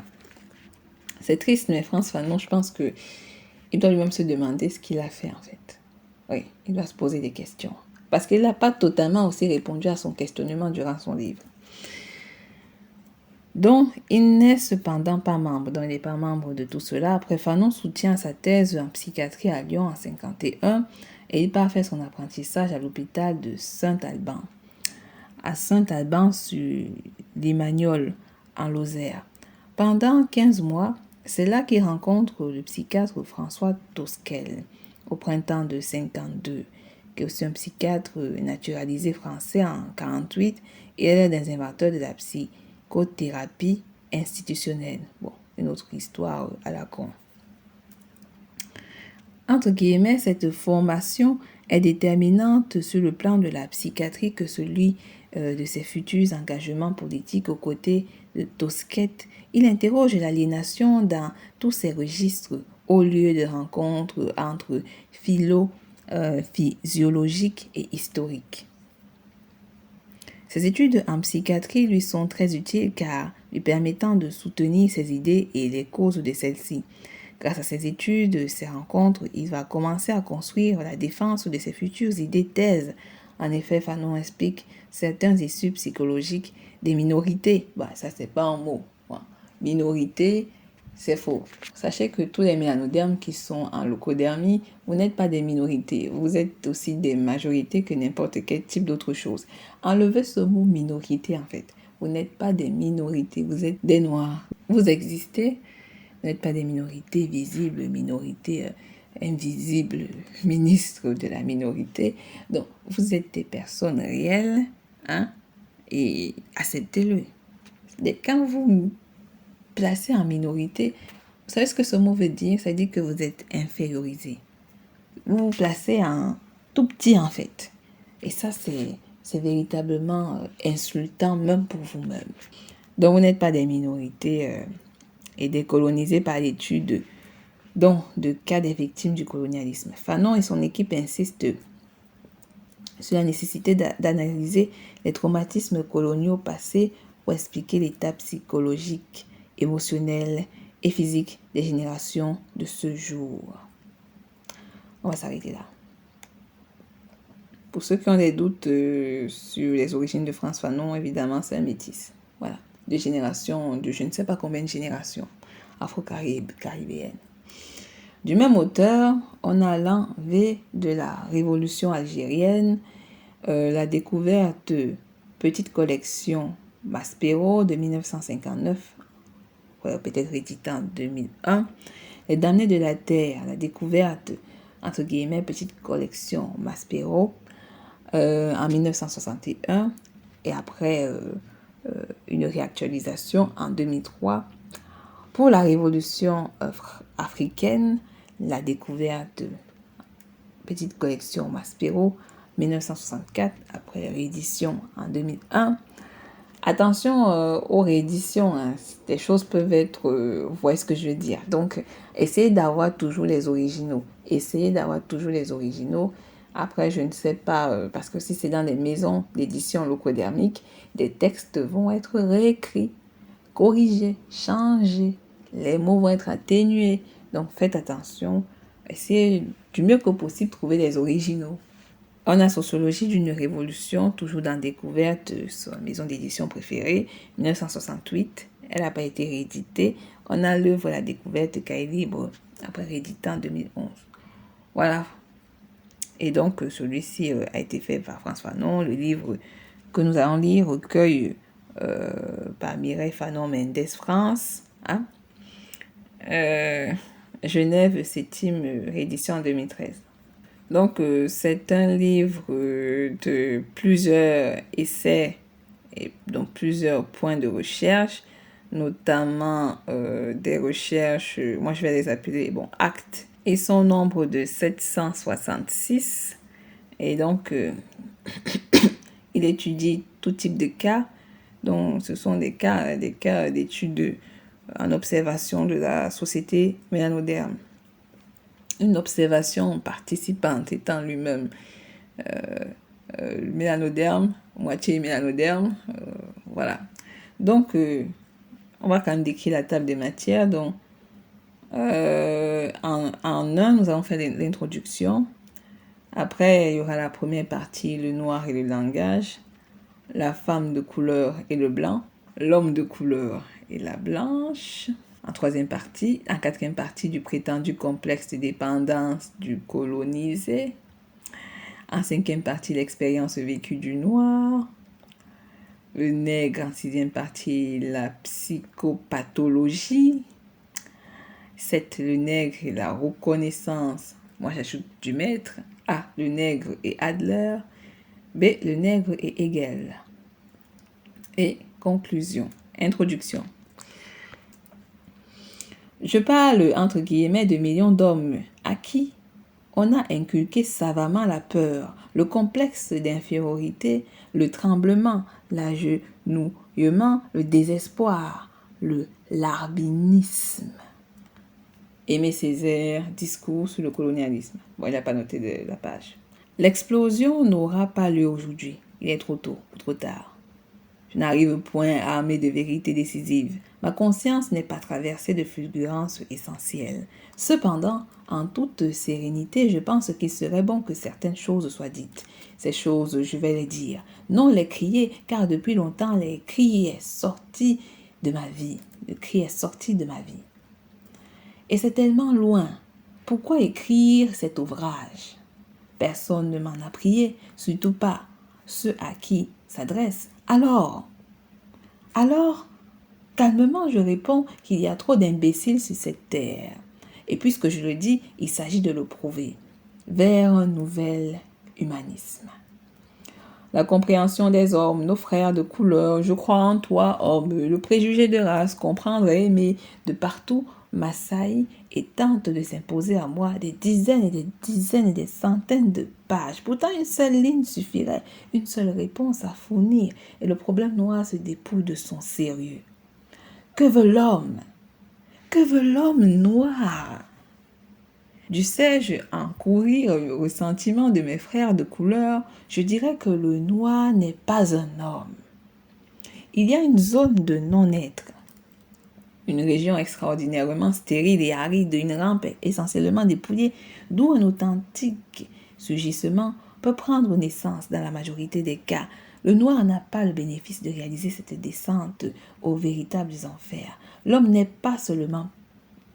C'est triste, mais Frantz Fanon, je pense que il doit lui-même se demander ce qu'il a fait en fait. Oui, il doit se poser des questions. Parce qu'il n'a pas totalement aussi répondu à son questionnement durant son livre. Donc, il n'est cependant pas membre, donc il n'est pas membre de tout cela. Après, Fanon soutient sa thèse en psychiatrie à Lyon en 1951 et il part faire son apprentissage à l'hôpital de Saint-Alban. À Saint-Alban sur Limagnol, en Lozère. Pendant 15 mois, c'est là qu'il rencontre le psychiatre François Tosquel, au printemps de 1952, qui est aussi un psychiatre naturalisé français en 1948 et est l'un des inventeurs de la psychothérapie institutionnelle. Bon, une autre histoire à la con. Entre guillemets, cette formation est déterminante sur le plan de la psychiatrie que celui de ses futurs engagements politiques aux côtés de Tosquel. Il interroge l'aliénation dans tous ces registres au lieu de rencontres entre physiologiques et historiques. Ses études en psychiatrie lui sont très utiles car lui permettant de soutenir ses idées et les causes de celles-ci. Grâce à ses études, ses rencontres, il va commencer à construire la défense de ses futures idées thèses. En effet, Fanon explique certains issus psychologiques des minorités. Ça, c'est pas un mot. Minorité, c'est faux. Sachez que tous les mélanodermes qui sont en leucodermie, vous n'êtes pas des minorités. Vous êtes aussi des majorités que n'importe quel type d'autre chose. Enlevez ce mot minorité en fait. Vous n'êtes pas des minorités, vous êtes des noirs. Vous existez. Vous n'êtes pas des minorités visibles, minorités invisibles, ministres de la minorité. Donc, vous êtes des personnes réelles, et acceptez-le. Quand vous placez en minorité, vous savez ce que ce mot veut dire? Ça veut dire que vous êtes infériorisé. Vous vous placez en tout petit, en fait. Et ça, c'est véritablement insultant, même pour vous-même. Donc, vous n'êtes pas des minorités et décolonisés par l'étude de cas des victimes du colonialisme. Fanon et son équipe insistent sur la nécessité d'analyser les traumatismes coloniaux passés pour expliquer l'état psychologique, émotionnel et physique des générations de ce jour. On va s'arrêter là. Pour ceux qui ont des doutes sur les origines de Frantz Fanon, évidemment, c'est un métis. Voilà. De générations, de je ne sais pas combien de générations afro-caribéennes. Du même auteur, on a l'envers de la révolution algérienne, la découverte petite collection Maspero de 1959, peut-être édité en 2001, les damnés de la terre, la découverte, entre guillemets, petite collection Maspero en 1961, et après une réactualisation en 2003 Pour la révolution africaine, la découverte de petite collection Maspero, 1964, après réédition en 2001. Attention aux rééditions, hein. Des choses peuvent être, vous voyez ce que je veux dire. Donc, essayez d'avoir toujours les originaux. Essayez d'avoir toujours les originaux. Après, je ne sais pas, parce que si c'est dans des maisons d'édition locodermique, des textes vont être réécrits, corrigés, changés. Les mots vont être atténués. Donc, faites attention. Essayez du mieux que possible de trouver les originaux. On a Sociologie d'une révolution, toujours dans Découverte, sa maison d'édition préférée, 1968. Elle n'a pas été rééditée. On a l'œuvre La Découverte, Cahiers Libre, après réédité en 2011. Voilà. Et donc, celui-ci a été fait par François Fanon. Le livre que nous allons lire recueille par Mireille Fanon Mendes France. Hein? Genève, 7e réédition en 2013. Donc, c'est un livre de plusieurs essais et donc plusieurs points de recherche, notamment des recherches, moi je vais les appeler, actes, et son nombre de 766. Et donc, il étudie tout type de cas. Donc, ce sont des cas d'études en observation de la société mélanoderme. Une observation participante étant lui-même mélanoderme, moitié mélanoderme, voilà. Donc, on va quand même décrire la table des matières. Donc, en un, nous allons faire l'introduction. Après, il y aura la première partie, le noir et le langage, la femme de couleur et le blanc, l'homme de couleur et la blanche. En quatrième partie, du prétendu complexe de dépendance du colonisé. En cinquième partie, l'expérience vécue du noir. Le nègre, en sixième partie, la psychopathologie. 7, le nègre et la reconnaissance. Moi, j'ajoute du maître. A, le nègre et Adler. B, le nègre et Hegel. Et conclusion, introduction. Je parle, entre guillemets, de millions d'hommes à qui on a inculqué savamment la peur, le complexe d'infériorité, le tremblement, l'agenouillement, le désespoir, le larbinisme. Aimé Césaire, discours sur le colonialisme. Bon, il n'a pas noté de la page. L'explosion n'aura pas lieu aujourd'hui. Il est trop tôt ou trop tard. Je n'arrive point armé de vérité décisive. Ma conscience n'est pas traversée de fulgurances essentielles. Cependant, en toute sérénité, je pense qu'il serait bon que certaines choses soient dites. Ces choses, je vais les dire. Non les crier, car depuis longtemps, les cris est sorti de ma vie. Le cri est sorti de ma vie. Et c'est tellement loin. Pourquoi écrire cet ouvrage? Personne ne m'en a prié, surtout pas ceux à qui s'adresse. Alors, calmement, je réponds qu'il y a trop d'imbéciles sur cette terre. Et puisque je le dis, il s'agit de le prouver. Vers un nouvel humanisme. La compréhension des hommes, nos frères de couleur, je crois en toi, homme, le préjugé de race, comprendre et aimer de partout, m'assaille et tente de s'imposer à moi des dizaines et des centaines de pages. Pourtant, une seule ligne suffirait, une seule réponse à fournir, et le problème noir se dépouille de son sérieux. Que veut l'homme? Que veut l'homme noir? Dussé-je encourir le ressentiment de mes frères de couleur, je dirais que le noir n'est pas un homme. Il y a une zone de non-être, une région extraordinairement stérile et aride, une rampe essentiellement dépouillée, d'où un authentique surgissement peut prendre naissance dans la majorité des cas. Le noir n'a pas le bénéfice de réaliser cette descente aux véritables enfers. L'homme n'est pas seulement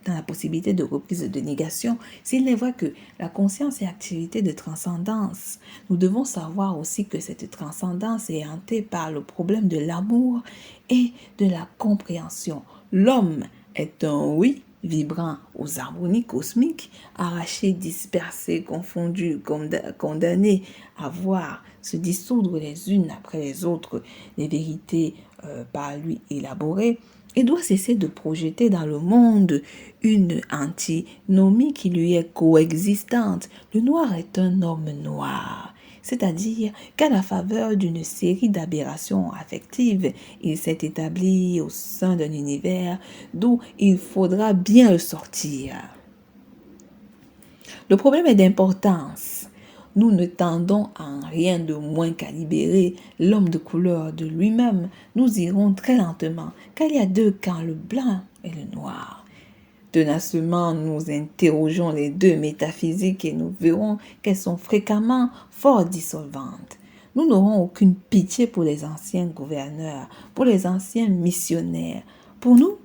dans la possibilité de reprise de négation, s'il est vrai que la conscience est activité de transcendance. Nous devons savoir aussi que cette transcendance est hantée par le problème de l'amour et de la compréhension. L'homme est un oui vibrant aux harmonies cosmiques, arraché, dispersé, confondu, condamné à voir se dissoudre les unes après les autres les vérités par lui élaborées. Il doit cesser de projeter dans le monde une antinomie qui lui est coexistante. Le noir est un homme noir. C'est-à-dire qu'à la faveur d'une série d'aberrations affectives, il s'est établi au sein d'un univers d'où il faudra bien le sortir. Le problème est d'importance. Nous ne tendons en rien de moins qu'à libérer l'homme de couleur de lui-même. Nous irons très lentement, car il y a deux camps, le blanc et le noir. Tenacement, nous interrogeons les deux métaphysiques et nous verrons qu'elles sont fréquemment fort dissolvantes. Nous n'aurons aucune pitié pour les anciens gouverneurs, pour les anciens missionnaires. Pour nous,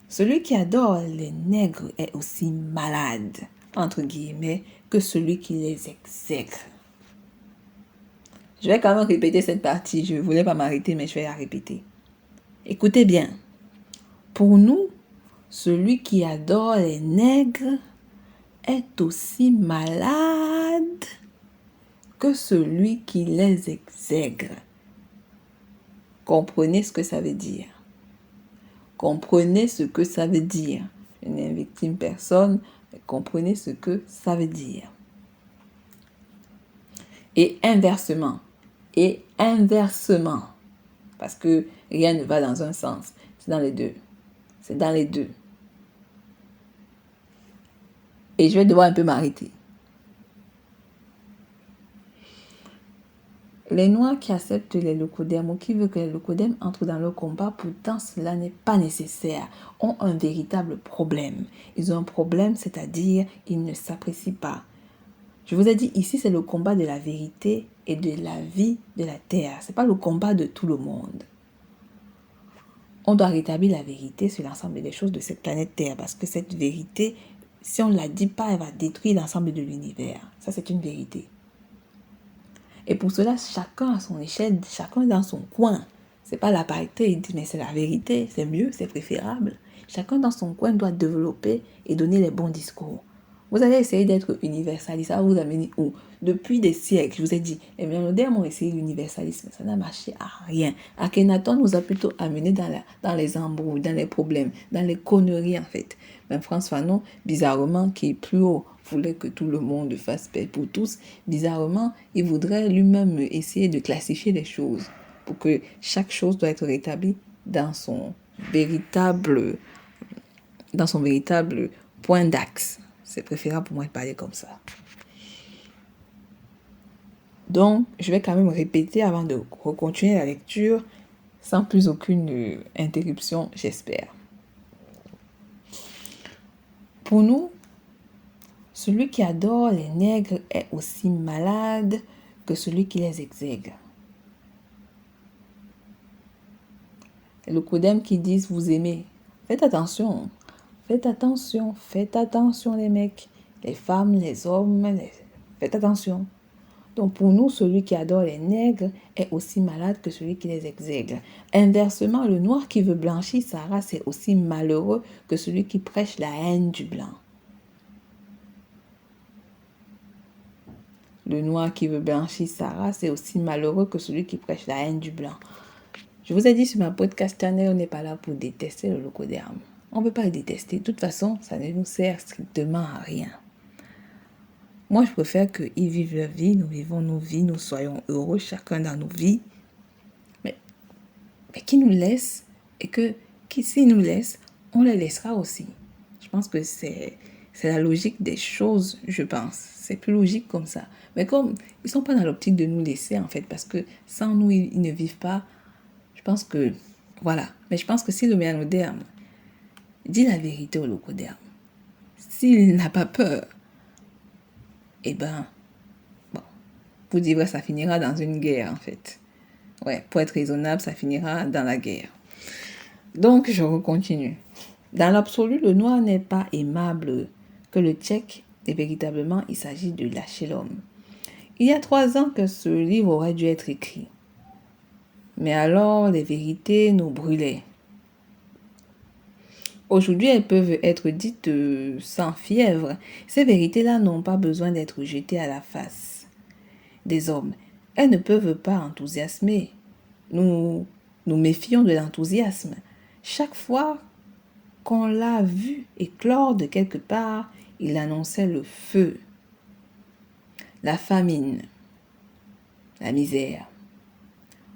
celui qui adore les nègres est aussi malade, entre guillemets, que celui qui les exècre. Je vais quand même répéter cette partie. Je ne voulais pas m'arrêter, mais je vais la répéter. Écoutez bien. Pour nous, celui qui adore les nègres est aussi malade que celui qui les exècre. Comprenez ce que ça veut dire. Comprenez ce que ça veut dire. Je n'invictime personne, mais comprenez ce que ça veut dire. Et inversement. Parce que rien ne va dans un sens. C'est dans les deux. C'est dans les deux. Et je vais devoir un peu m'arrêter. Les Noirs qui acceptent les leucodermes ou qui veulent que les leucodermes entrent dans leur combat, pourtant cela n'est pas nécessaire, ont un véritable problème. Ils ont un problème, c'est-à-dire ils ne s'apprécient pas. Je vous ai dit, ici c'est le combat de la vérité et de la vie de la terre. Ce n'est pas le combat de tout le monde. On doit rétablir la vérité sur l'ensemble des choses de cette planète Terre, parce que cette vérité, si on ne la dit pas, elle va détruire l'ensemble de l'univers. Ça, c'est une vérité. Et pour cela, chacun à son échelle, chacun dans son coin. C'est pas la parité, il dit, mais c'est la vérité, c'est mieux, c'est préférable. Chacun dans son coin doit développer et donner les bons discours. Vous allez essayer d'être universaliste, ça va vous amener où? Depuis des siècles, je vous ai dit, les modernes ont essayé l'universalisme, ça n'a marché à rien. Akhenaton nous a plutôt amené dans les embrouilles, dans les problèmes, dans les conneries en fait. Même Frantz Fanon, bizarrement, qui est plus haut, voulait que tout le monde fasse paix pour tous. Bizarrement, il voudrait lui-même essayer de classifier les choses pour que chaque chose doit être rétablie dans son véritable point d'axe. C'est préférable pour moi de parler comme ça. Donc, je vais quand même répéter avant de continuer la lecture sans plus aucune interruption, j'espère. Pour nous, celui qui adore les nègres est aussi malade que celui qui les exègre. Le leucodermes qui disent vous aimez. Faites attention les mecs, les femmes, les hommes, faites attention. Donc pour nous, celui qui adore les nègres est aussi malade que celui qui les exègre. Inversement, le noir qui veut blanchir sa race est aussi malheureux que celui qui prêche la haine du blanc. Le noir qui veut blanchir sa race est aussi malheureux que celui qui prêche la haine du blanc. Je vous ai dit sur ma podcast channel, on n'est pas là pour détester le leucoderme. On ne peut pas le détester. De toute façon, ça ne nous sert strictement à rien. Moi, je préfère qu'ils vivent leur vie, nous vivons nos vies, nous soyons heureux, chacun dans nos vies. Mais qu'ils nous laissent et que s'ils nous laissent, on les laissera aussi. Je pense que c'est la logique des choses, je pense. C'est plus logique comme ça. Mais comme ils ne sont pas dans l'optique de nous laisser, en fait, parce que sans nous, ils ne vivent pas, je pense que, voilà. Mais je pense que si le méanoderme dit la vérité au leucoderme, s'il n'a pas peur, eh ben, bon, pour dire vrai, ça finira dans une guerre, en fait. Ouais, pour être raisonnable, ça finira dans la guerre. Donc, je continue. Dans l'absolu, le noir n'est pas aimable que le tchèque, et véritablement, il s'agit de lâcher l'homme. Il y a 3 ans que ce livre aurait dû être écrit. Mais alors, les vérités nous brûlaient. Aujourd'hui, elles peuvent être dites sans fièvre. Ces vérités-là n'ont pas besoin d'être jetées à la face des hommes. Elles ne peuvent pas enthousiasmer. Nous nous méfions de l'enthousiasme. Chaque fois qu'on l'a vu éclore de quelque part, il annonçait le feu, la famine, la misère,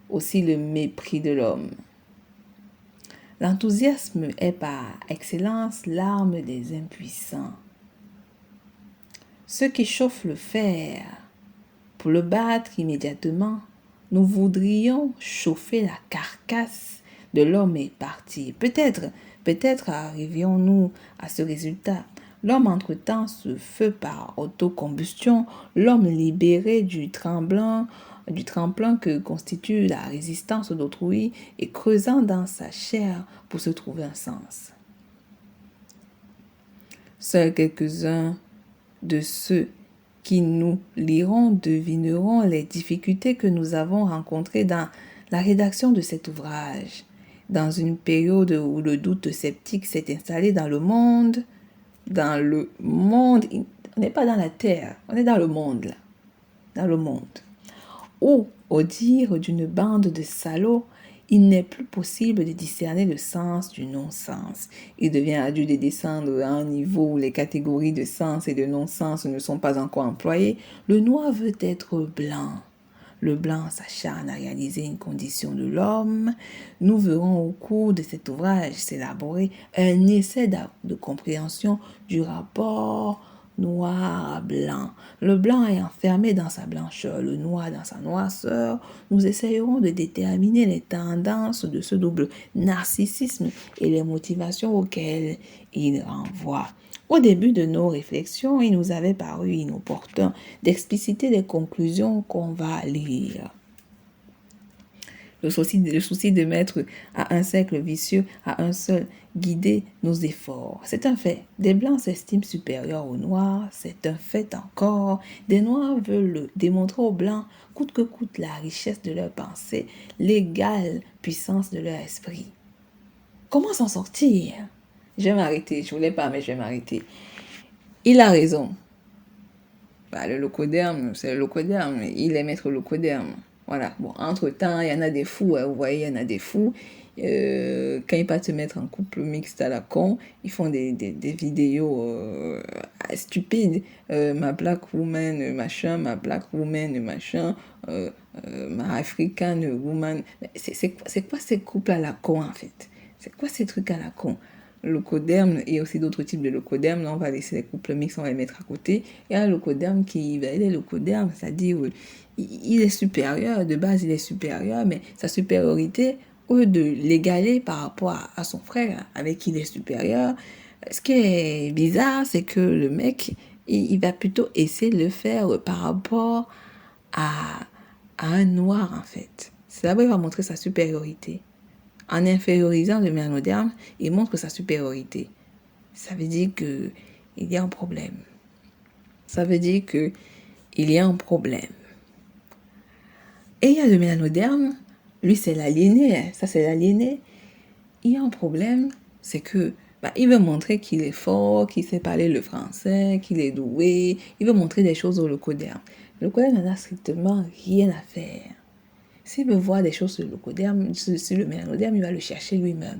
aussi le mépris de l'homme. L'enthousiasme est par excellence l'arme des impuissants. Ceux qui chauffent le fer pour le battre immédiatement, nous voudrions chauffer la carcasse de l'homme et partir. Peut-être arrivions-nous à ce résultat. L'homme entretant ce feu par autocombustion, l'homme libéré du tremplin que constitue la résistance d'autrui et creusant dans sa chair pour se trouver un sens. Seuls quelques-uns de ceux qui nous liront devineront les difficultés que nous avons rencontrées dans la rédaction de cet ouvrage, dans une période où le doute sceptique s'est installé dans le monde. On n'est pas dans la terre, on est dans le monde là, dans le monde, où, au dire d'une bande de salauds, il n'est plus possible de discerner le sens du non-sens. Il devient adieu de descendre à un niveau où les catégories de sens et de non-sens ne sont pas encore employées. Le noir veut être blanc. Le blanc s'acharne à réaliser une condition de l'homme. Nous verrons au cours de cet ouvrage s'élaborer un essai de compréhension du rapport noir-blanc. Le blanc est enfermé dans sa blancheur, le noir dans sa noirceur. Nous essayerons de déterminer les tendances de ce double narcissisme et les motivations auxquelles il renvoie. Au début de nos réflexions, il nous avait paru inopportun d'expliciter les conclusions qu'on va lire. Le souci de mettre à un cercle vicieux, à un seul, guider nos efforts. C'est un fait. Des Blancs s'estiment supérieurs aux Noirs. C'est un fait encore. Des Noirs veulent démontrer aux Blancs, coûte que coûte, la richesse de leur pensée, l'égale puissance de leur esprit. Comment s'en sortir? Je vais m'arrêter. Je voulais pas, mais je vais m'arrêter. Il a raison. Le locoderme, c'est le locoderme. Il est maître locoderme. Voilà. Bon, entre-temps, il y en a des fous. Vous voyez, il y en a des fous. Quand ils partent se mettre en couple mixte à la con, ils font des vidéos stupides. Ma black woman, machin, ma black woman, machin, ma african woman. C'est quoi ces couples à la con, en fait? C'est quoi ces trucs à la con? Le locoderme et aussi d'autres types de locoderme. Là, on va laisser les couples mixtes, on va les mettre à côté. Et un locoderme il est locoderme, c'est-à-dire il est supérieur, de base il est supérieur, mais sa supériorité, au lieu de l'égaler par rapport à son frère avec qui il est supérieur, ce qui est bizarre, c'est que le mec, il va plutôt essayer de le faire par rapport à un noir, en fait. C'est là-bas il va montrer sa supériorité. En infériorisant le méanoderme, il montre sa supériorité. Ça veut dire qu'il y a un problème. Ça veut dire qu'il y a un problème. Et il y a le mélanoderme, lui c'est l'aliéné, ça c'est l'aliéné. Il y a un problème, c'est que il veut montrer qu'il est fort, qu'il sait parler le français, qu'il est doué. Il veut montrer des choses au locoderme. Le locoderme n'en a strictement rien à faire. S'il veut voir des choses sur le locoderme, sur le mélanoderme, il va le chercher lui-même.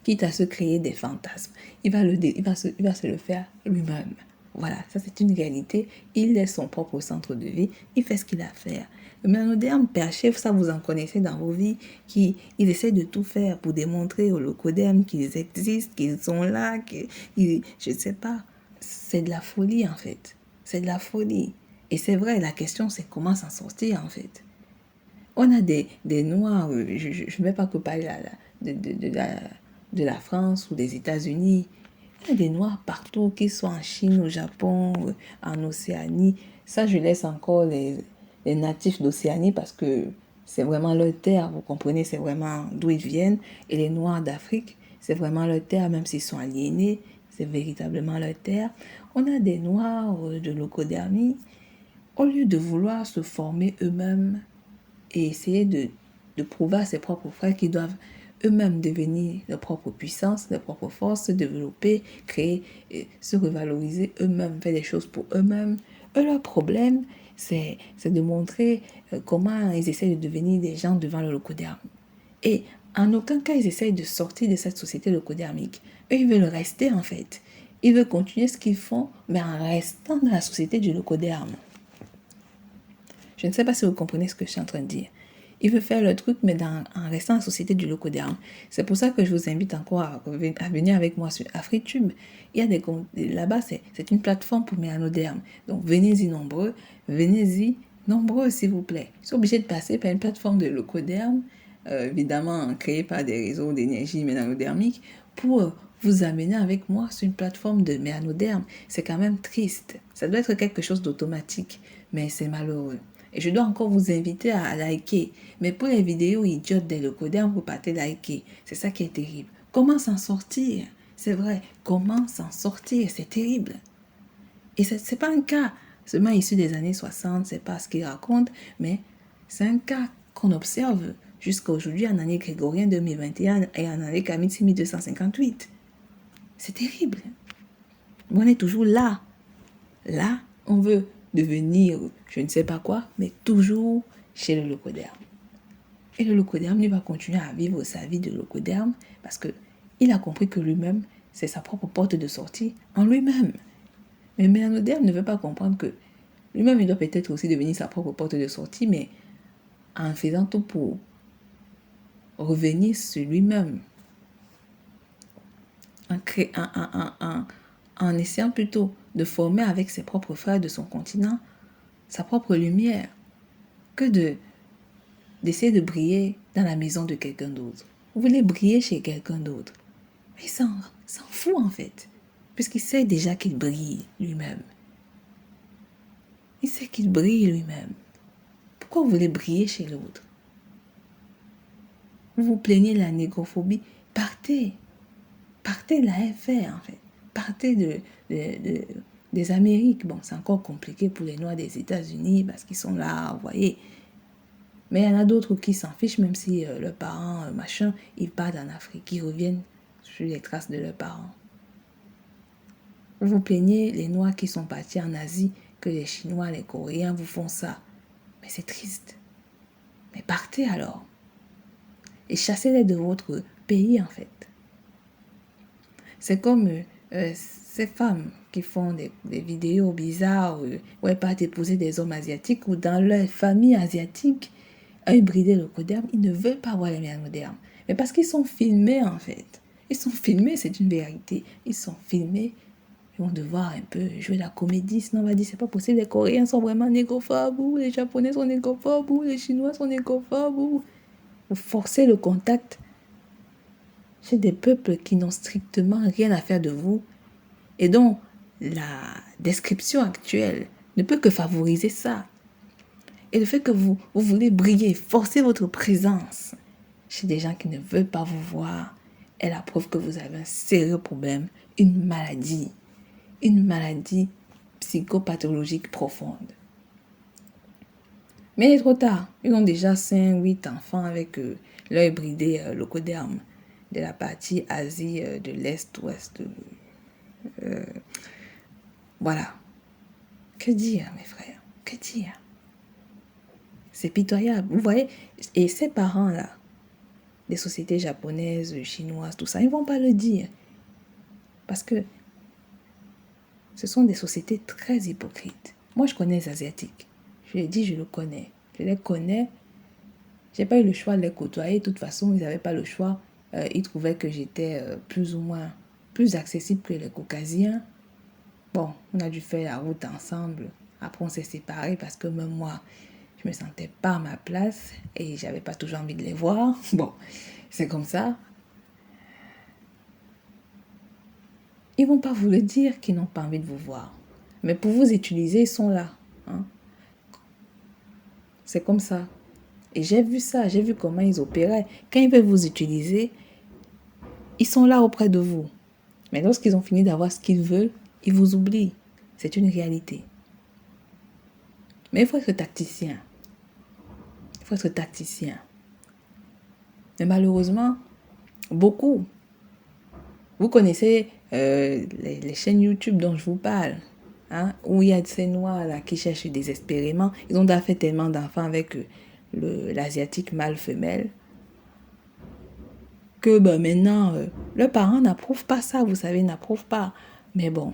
Quitte à se créer des fantasmes. Il va se le faire lui-même. Voilà, ça c'est une réalité. Il est son propre centre de vie. Il fait ce qu'il a à faire. Le mélanoderme perché, ça vous en connaissez dans vos vies, ils essaient de tout faire pour démontrer aux locodermes qu'ils existent, qu'ils sont là, je ne sais pas. C'est de la folie en fait. C'est de la folie. Et c'est vrai, la question c'est comment s'en sortir en fait. On a des Noirs, je ne vais pas que parler de la France ou des États-Unis. Il y a des Noirs partout, qu'ils soient en Chine, au Japon, en Océanie. Ça, je laisse encore les natifs d'Océanie parce que c'est vraiment leur terre, vous comprenez, c'est vraiment d'où ils viennent. Et les Noirs d'Afrique, c'est vraiment leur terre, même s'ils sont aliénés, c'est véritablement leur terre. On a des Noirs de locodermie, au lieu de vouloir se former eux-mêmes et essayer de prouver à ses propres frères qu'ils doivent eux-mêmes devenir leur propre puissance, leur propre force, se développer, créer, se revaloriser eux-mêmes, faire des choses pour eux-mêmes. Leur problème, c'est de montrer comment ils essaient de devenir des gens devant le locoderme. Et En aucun cas, ils essayent de sortir de cette société locodermique. Eux, ils veulent rester en fait. Ils veulent continuer ce qu'ils font, mais en restant dans la société du locoderme. Je ne sais pas si vous comprenez ce que je suis en train de dire. Ils veulent faire le truc, mais en restant dans la société du locoderme. C'est pour ça que je vous invite encore à venir avec moi sur AfriTube. Il y a là-bas, c'est une plateforme pour mélanodermes. Donc, venez-y nombreux, s'il vous plaît. Ils sont obligés de passer par une plateforme de locoderme, évidemment créée par des réseaux d'énergie mélanodermique, pour vous amener avec moi sur une plateforme de mélanoderme. C'est quand même triste. Ça doit être quelque chose d'automatique, mais c'est malheureux. Et je dois encore vous inviter à liker. Mais pour les vidéos idiotes des locodermes, vous partez liker. C'est ça qui est terrible. Comment s'en sortir? C'est vrai, comment s'en sortir? C'est terrible. Et ce n'est pas un cas seulement issu des années 60, c'est pas ce qu'ils racontent, mais c'est un cas qu'on observe jusqu'à aujourd'hui en année grégorienne 2021 et en année Kamitsi 1258. C'est terrible. On est toujours là. Là, on veut devenir je ne sais pas quoi, mais toujours chez le locoderme. Et le locoderme, il va continuer à vivre sa vie de locoderme parce qu'il a compris que lui-même, c'est sa propre porte de sortie en lui-même. Mais le mélanoderme ne veut pas comprendre que lui-même, il doit peut-être aussi devenir sa propre porte de sortie, mais en faisant tout pour revenir sur lui-même. En essayant plutôt de former avec ses propres frères de son continent sa propre lumière que d'essayer de briller dans la maison de quelqu'un d'autre. Vous voulez briller chez quelqu'un d'autre. Mais il s'en fout en fait, puisqu'il sait déjà qu'il brille lui-même. Il sait qu'il brille lui-même. Pourquoi vous voulez briller chez l'autre? Vous vous plaignez de la négrophobie. Partez de la FR en fait. Partez des Amériques. Bon, c'est encore compliqué pour les Noirs des États-Unis parce qu'ils sont là, vous voyez. Mais il y en a d'autres qui s'en fichent, même si leurs parents, machin, ils partent en Afrique, ils reviennent sur les traces de leurs parents. Vous vous plaignez, les Noirs qui sont partis en Asie, que les Chinois, les Coréens vous font ça. Mais c'est triste. Mais partez alors. Et chassez-les de votre pays, en fait. C'est comme ces femmes qui font des vidéos bizarres où elles partent épouser des hommes asiatiques ou dans leur famille asiatique, elles brider le locoderme, ils ne veulent pas voir les mélanodermes. Mais parce qu'ils sont filmés, en fait. Ils sont filmés, c'est une vérité. Ils sont filmés. Ils vont devoir un peu jouer la comédie. Sinon, on va dire, c'est pas possible. Les Coréens sont vraiment négrophobes, ou les Japonais sont négrophobes, ou les Chinois sont négrophobes, ou... Vous forcez le contact chez des peuples qui n'ont strictement rien à faire de vous et dont la description actuelle ne peut que favoriser ça. Et le fait que vous voulez briller, forcer votre présence chez des gens qui ne veulent pas vous voir est la preuve que vous avez un sérieux problème, une maladie psychopathologique profonde. Mais il est trop tard. Ils ont déjà 5-8 enfants avec l'œil bridé locoderme de la partie Asie de l'Est-Ouest. Voilà. Que dire, mes frères? Que dire? C'est pitoyable. Vous voyez, et ces parents-là, des sociétés japonaises, chinoises, tout ça, ils ne vont pas le dire. Parce que ce sont des sociétés très hypocrites. Moi, je connais les Asiatiques. Je l'ai dit, je le connais. Je les connais. Je n'ai pas eu le choix de les côtoyer. De toute façon, ils n'avaient pas le choix. Ils trouvaient que j'étais plus ou moins plus accessible que les Caucasiens. Bon, on a dû faire la route ensemble. Après, on s'est séparés parce que même moi, je ne me sentais pas à ma place et je n'avais pas toujours envie de les voir. Bon, c'est comme ça. Ils ne vont pas vous le dire qu'ils n'ont pas envie de vous voir. Mais pour vous utiliser, ils sont là. Hein? C'est comme ça. Et j'ai vu ça, j'ai vu comment ils opéraient. Quand ils veulent vous utiliser, ils sont là auprès de vous. Mais lorsqu'ils ont fini d'avoir ce qu'ils veulent, ils vous oublient. C'est une réalité. Mais il faut être tacticien. Il faut être tacticien. Mais malheureusement, beaucoup. Vous connaissez les chaînes YouTube dont je vous parle, hein, où il y a ces noirs là qui cherchent désespérément. Ils ont déjà fait tellement d'enfants avec l'asiatique mâle femelle. que maintenant, le parent n'approuve pas ça, vous savez, n'approuve pas. Mais bon,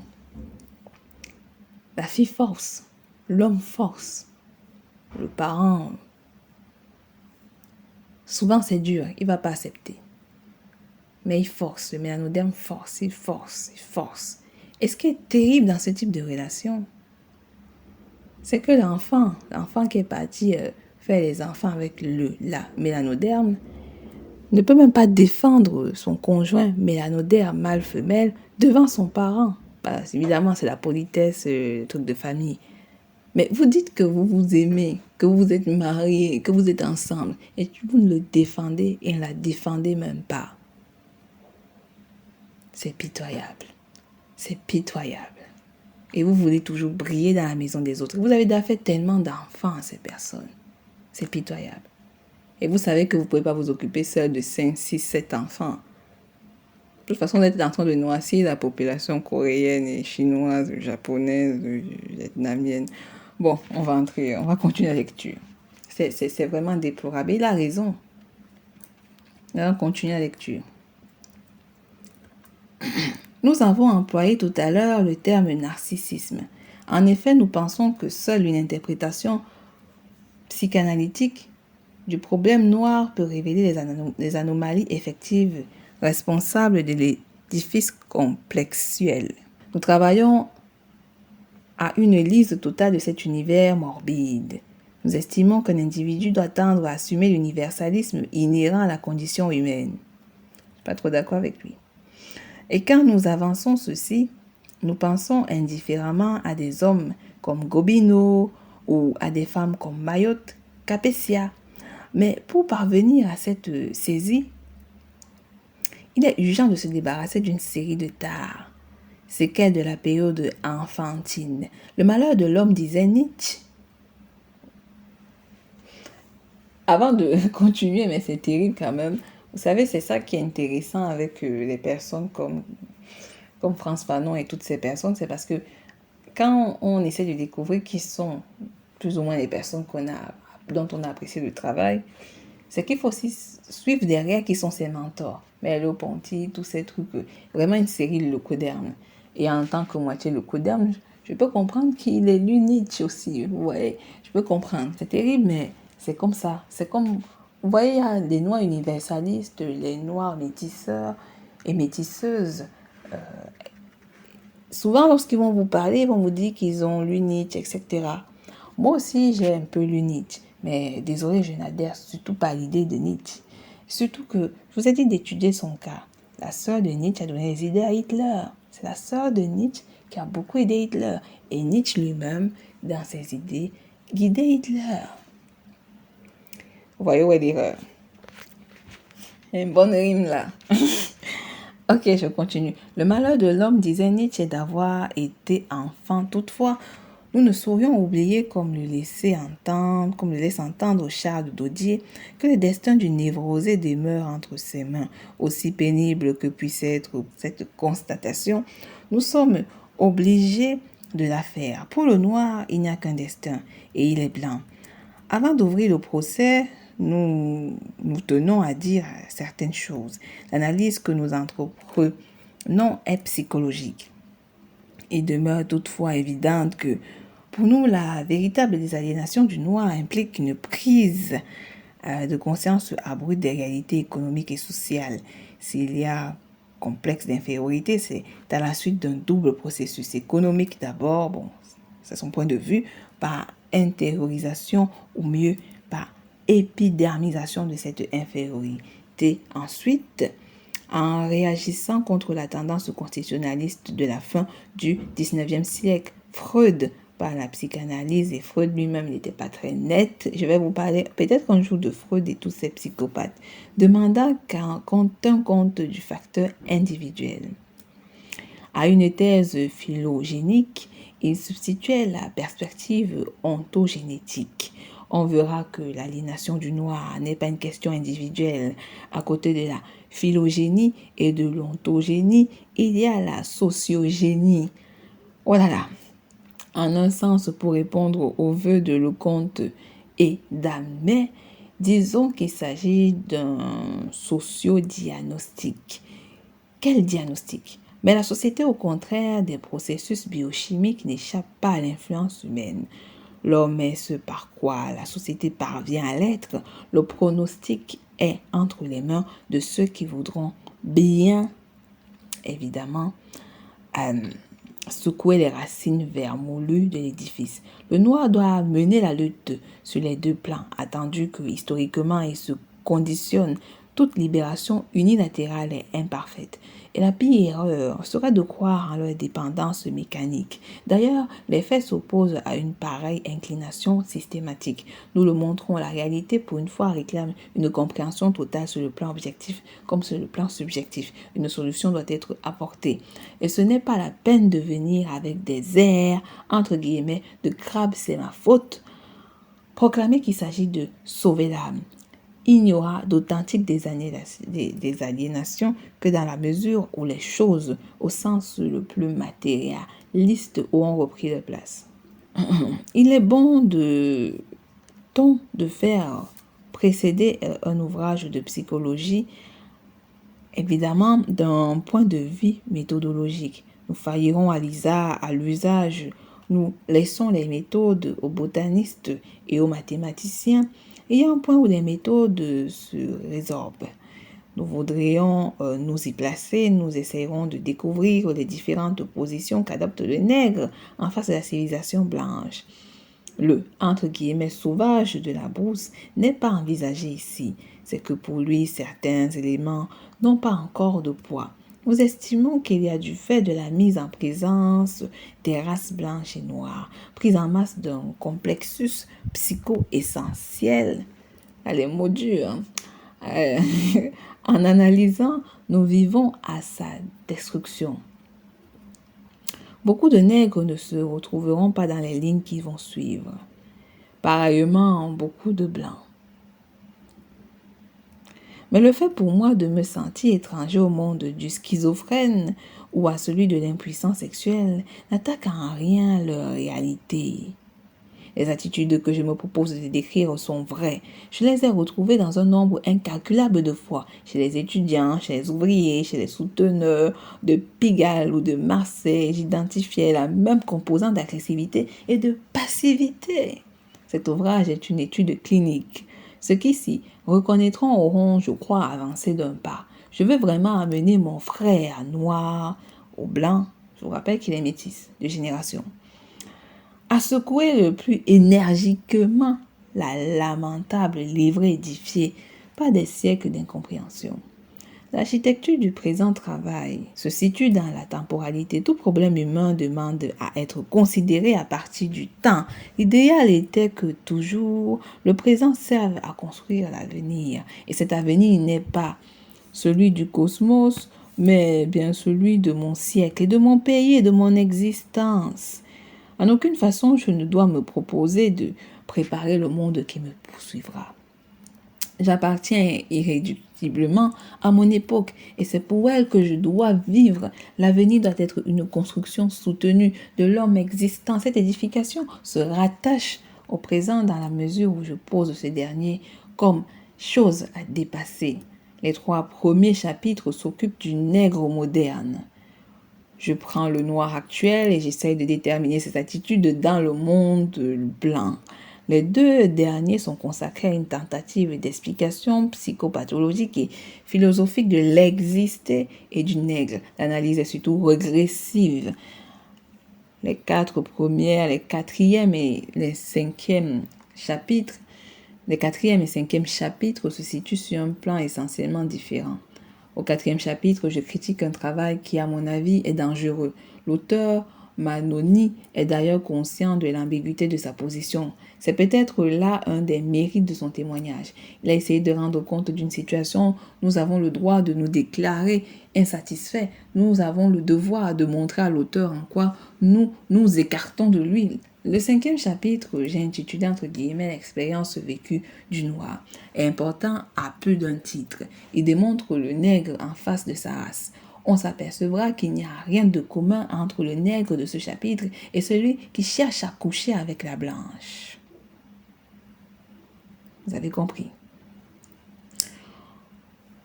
la fille force, l'homme force, le parent, souvent c'est dur, il ne va pas accepter. Mais il force, le mélanoderme force, il force, il force. Et ce qui est terrible dans ce type de relation, c'est que l'enfant qui est parti faire les enfants avec la mélanoderme, ne peut même pas défendre son conjoint mélanoderme, mâle-femelle, devant son parent. Parce évidemment, c'est la politesse, le truc de famille. Mais vous dites que vous vous aimez, que vous êtes mariés, que vous êtes ensemble, et vous le défendez et ne la défendez même pas. C'est pitoyable. C'est pitoyable. Et vous voulez toujours briller dans la maison des autres. Vous avez déjà fait tellement d'enfants à ces personnes. C'est pitoyable. Et vous savez que vous ne pouvez pas vous occuper seul de 5, 6, 7 enfants. De toute façon, vous êtes en train de noircir la population coréenne et chinoise, japonaise, vietnamienne. Bon, on va continuer la lecture. C'est vraiment déplorable. Il a raison. On va continuer la lecture. Nous avons employé tout à l'heure le terme narcissisme. En effet, nous pensons que seule une interprétation psychanalytique du problème noir peut révéler les anomalies effectives responsables de l'édifice complexuel. Nous travaillons à une liste totale de cet univers morbide. Nous estimons qu'un individu doit tendre à assumer l'universalisme inhérent à la condition humaine. Je ne suis pas trop d'accord avec lui. Et quand nous avançons ceci, nous pensons indifféremment à des hommes comme Gobineau ou à des femmes comme Mayotte, Capétia. Mais pour parvenir à cette saisie, il est urgent de se débarrasser d'une série de tares, séquelles de la période enfantine. Le malheur de l'homme, disait Nietzsche. Avant de continuer, mais c'est terrible quand même, vous savez, c'est ça qui est intéressant avec les personnes comme Frantz Fanon et toutes ces personnes, c'est parce que quand on essaie de découvrir qui sont plus ou moins les personnes dont on a apprécié le travail, c'est qu'il faut aussi suivre derrière qui sont ses mentors. Merleau-Ponty, tous ces trucs, vraiment une série Lecoderme. Et en tant que moitié Lecoderme, je peux comprendre qu'il est lu Nietzsche aussi. Ouais, je peux comprendre. C'est terrible, mais c'est comme ça. C'est comme, vous voyez, il y a les noirs universalistes, les noirs métisseurs et métisseuses. Souvent, lorsqu'ils vont vous parler, ils vont vous dire qu'ils ont lu Nietzsche, etc. Moi aussi, j'ai un peu lu Nietzsche. Mais désolé, je n'adhère surtout pas à l'idée de Nietzsche. Surtout que, je vous ai dit d'étudier son cas. La sœur de Nietzsche a donné les idées à Hitler. C'est la sœur de Nietzsche qui a beaucoup aidé Hitler. Et Nietzsche lui-même, dans ses idées, guidait Hitler. Vous voyez où est l'erreur? Une bonne rime là. Ok, je continue. Le malheur de l'homme, disait Nietzsche, est d'avoir été enfant. Toutefois, nous ne saurions oublier, comme le laisse entendre Charles Daudier, que le destin du névrosé demeure entre ses mains. Aussi pénible que puisse être cette constatation, nous sommes obligés de la faire. Pour le noir, il n'y a qu'un destin, et il est blanc. Avant d'ouvrir le procès, nous tenons à dire certaines choses. L'analyse que nous entreprenons est psychologique. Il demeure toutefois évidente que pour nous, la véritable désaliénation du noir implique une prise de conscience abrupte des réalités économiques et sociales. S'il y a complexe d'infériorité, c'est à la suite d'un double processus économique d'abord, bon, c'est son point de vue, par intériorisation ou mieux par épidermisation de cette infériorité. Ensuite, en réagissant contre la tendance constitutionnaliste de la fin du 19e siècle, Freud par la psychanalyse, et Freud lui-même n'était pas très net. Je vais vous parler peut-être un jour de Freud et tous ces psychopathes, demanda qu'on tint compte du facteur individuel. À une thèse phylogénique, il substituait la perspective ontogénétique. On verra que l'aliénation du noir n'est pas une question individuelle. À côté de la phylogénie et de l'ontogénie, il y a la sociogénie. Voilà là. En un sens, pour répondre aux vœux de Lecomte et d'Almet, Disons qu'il s'agit d'un sociodiagnostic. Quel diagnostic? Mais la société, au contraire des processus biochimiques, n'échappe pas à l'influence humaine. L'homme est ce par quoi la société parvient à l'être. Le pronostic est entre les mains de ceux qui voudront bien, évidemment, secouer les racines vermoulues de l'édifice. Le noir doit mener la lutte sur les deux plans, attendu que historiquement il se conditionne. Toute libération unilatérale est imparfaite. Et la pire erreur serait de croire en leur dépendance mécanique. D'ailleurs, les faits s'opposent à une pareille inclination systématique. Nous le montrons, la réalité pour une fois réclame une compréhension totale sur le plan objectif comme sur le plan subjectif. Une solution doit être apportée. Et ce n'est pas la peine de venir avec des airs, entre guillemets, de crabe, c'est ma faute. Proclamer qu'il s'agit de sauver l'âme. Il n'y aura d'authentique des aliénations que dans la mesure où les choses, au sens le plus matérialiste, auront repris leur place. Il est bon de faire précéder un ouvrage de psychologie, évidemment, d'un point de vue méthodologique. Nous faillirons à l'usage, nous laissons les méthodes aux botanistes et aux mathématiciens. Il y a un point où les méthodes se résorbent. Nous voudrions nous y placer, nous essayerons de découvrir les différentes positions qu'adopte le nègre en face de la civilisation blanche. Le entre guillemets sauvage de la brousse n'est pas envisagé ici. C'est que pour lui, certains éléments n'ont pas encore de poids. Nous estimons qu'il y a du fait de la mise en présence des races blanches et noires, prise en masse d'un complexus psycho-essentiel. Les mots durs. En analysant, nous vivons à sa destruction. Beaucoup de nègres ne se retrouveront pas dans les lignes qui vont suivre. Pareillement, beaucoup de blancs. Mais le fait pour moi de me sentir étranger au monde du schizophrène ou à celui de l'impuissance sexuelle n'attaque en rien leur réalité. Les attitudes que je me propose de décrire sont vraies. Je les ai retrouvées dans un nombre incalculable de fois, chez les étudiants, chez les ouvriers, chez les souteneurs de Pigalle ou de Marseille. J'identifiais la même composante d'agressivité et de passivité. Cet ouvrage est une étude clinique. Ceux qui s'y reconnaîtront auront, je crois, avancé d'un pas. Je veux vraiment amener mon frère noir au blanc, je vous rappelle qu'il est métis, de génération, à secouer le plus énergiquement la lamentable livrée édifiée par des siècles d'incompréhension. L'architecture du présent travail se situe dans la temporalité. Tout problème humain demande à être considéré à partir du temps. L'idéal était que toujours le présent serve à construire l'avenir. Et cet avenir n'est pas celui du cosmos, mais bien celui de mon siècle et de mon pays et de mon existence. En aucune façon, je ne dois me proposer de préparer le monde qui me poursuivra. J'appartiens irréductiblement à mon époque et c'est pour elle que je dois vivre. L'avenir doit être une construction soutenue de l'homme existant. Cette édification se rattache au présent dans la mesure où je pose ce dernier comme chose à dépasser. Les 3 premiers chapitres s'occupent du nègre moderne. Je prends le noir actuel et j'essaye de déterminer ses attitudes dans le monde blanc. Les 2 derniers sont consacrés à une tentative d'explication psychopathologique et philosophique de l'existé et du nègre. L'analyse est surtout régressive. Les 4 premières, les 4e et les 5e chapitres, les 4e et 5e chapitres se situent sur un plan essentiellement différent. Au 4e chapitre, je critique un travail qui, à mon avis, est dangereux. L'auteur, Manoni, est d'ailleurs conscient de l'ambiguïté de sa position. C'est peut-être là un des mérites de son témoignage. Il a essayé de rendre compte d'une situation. Nous avons le droit de nous déclarer insatisfaits. Nous avons le devoir de montrer à l'auteur en quoi nous nous écartons de lui. Le 5e chapitre, j'ai intitulé entre guillemets l'expérience vécue du noir, est important à plus d'un titre. Il démontre le nègre en face de sa race. On s'apercevra qu'il n'y a rien de commun entre le nègre de ce chapitre et celui qui cherche à coucher avec la blanche. Vous avez compris.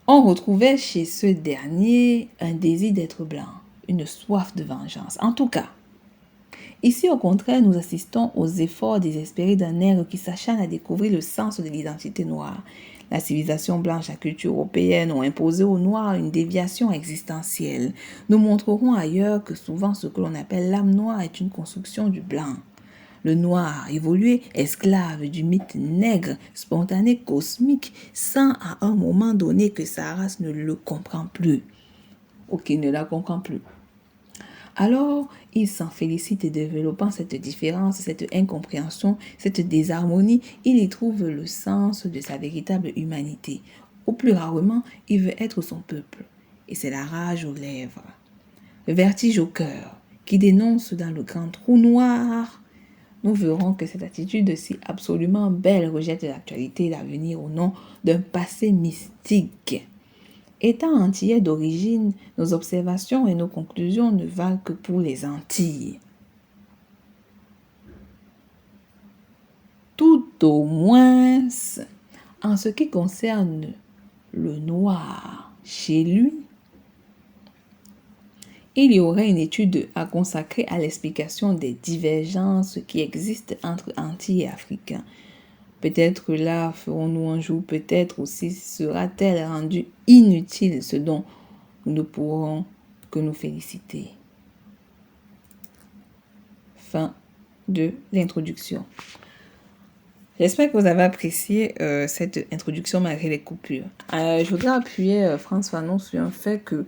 On retrouvait chez ce dernier un désir d'être blanc, une soif de vengeance. En tout cas, ici au contraire, nous assistons aux efforts désespérés d'un nègre qui s'acharne à découvrir le sens de l'identité noire. La civilisation blanche, la culture européenne ont imposé aux Noirs une déviation existentielle. Nous montrerons ailleurs que souvent ce que l'on appelle l'âme noire est une construction du blanc. Le noir évolué, esclave du mythe nègre, spontané, cosmique, sent à un moment donné que sa race ne le comprend plus, ou qu'il ne la comprend plus. Alors, il s'en félicite et développant cette différence, cette incompréhension, cette désharmonie, il y trouve le sens de sa véritable humanité. Ou plus rarement, il veut être son peuple. Et c'est la rage aux lèvres, le vertige au cœur, qui dénonce dans le grand trou noir. Nous verrons que cette attitude si absolument belle rejette l'actualité et l'avenir au nom d'un passé mystique. Étant antillais d'origine, nos observations et nos conclusions ne valent que pour les Antilles. Tout au moins, en ce qui concerne le noir chez lui, il y aurait une étude à consacrer à l'explication des divergences qui existent entre Antilles et Africains. Peut-être là ferons-nous un jour, peut-être aussi sera-t-elle rendue inutile, ce dont nous ne pourrons que nous féliciter. Fin de l'introduction. J'espère que vous avez apprécié cette introduction malgré les coupures. Je voudrais appuyer Frantz Fanon sur un fait que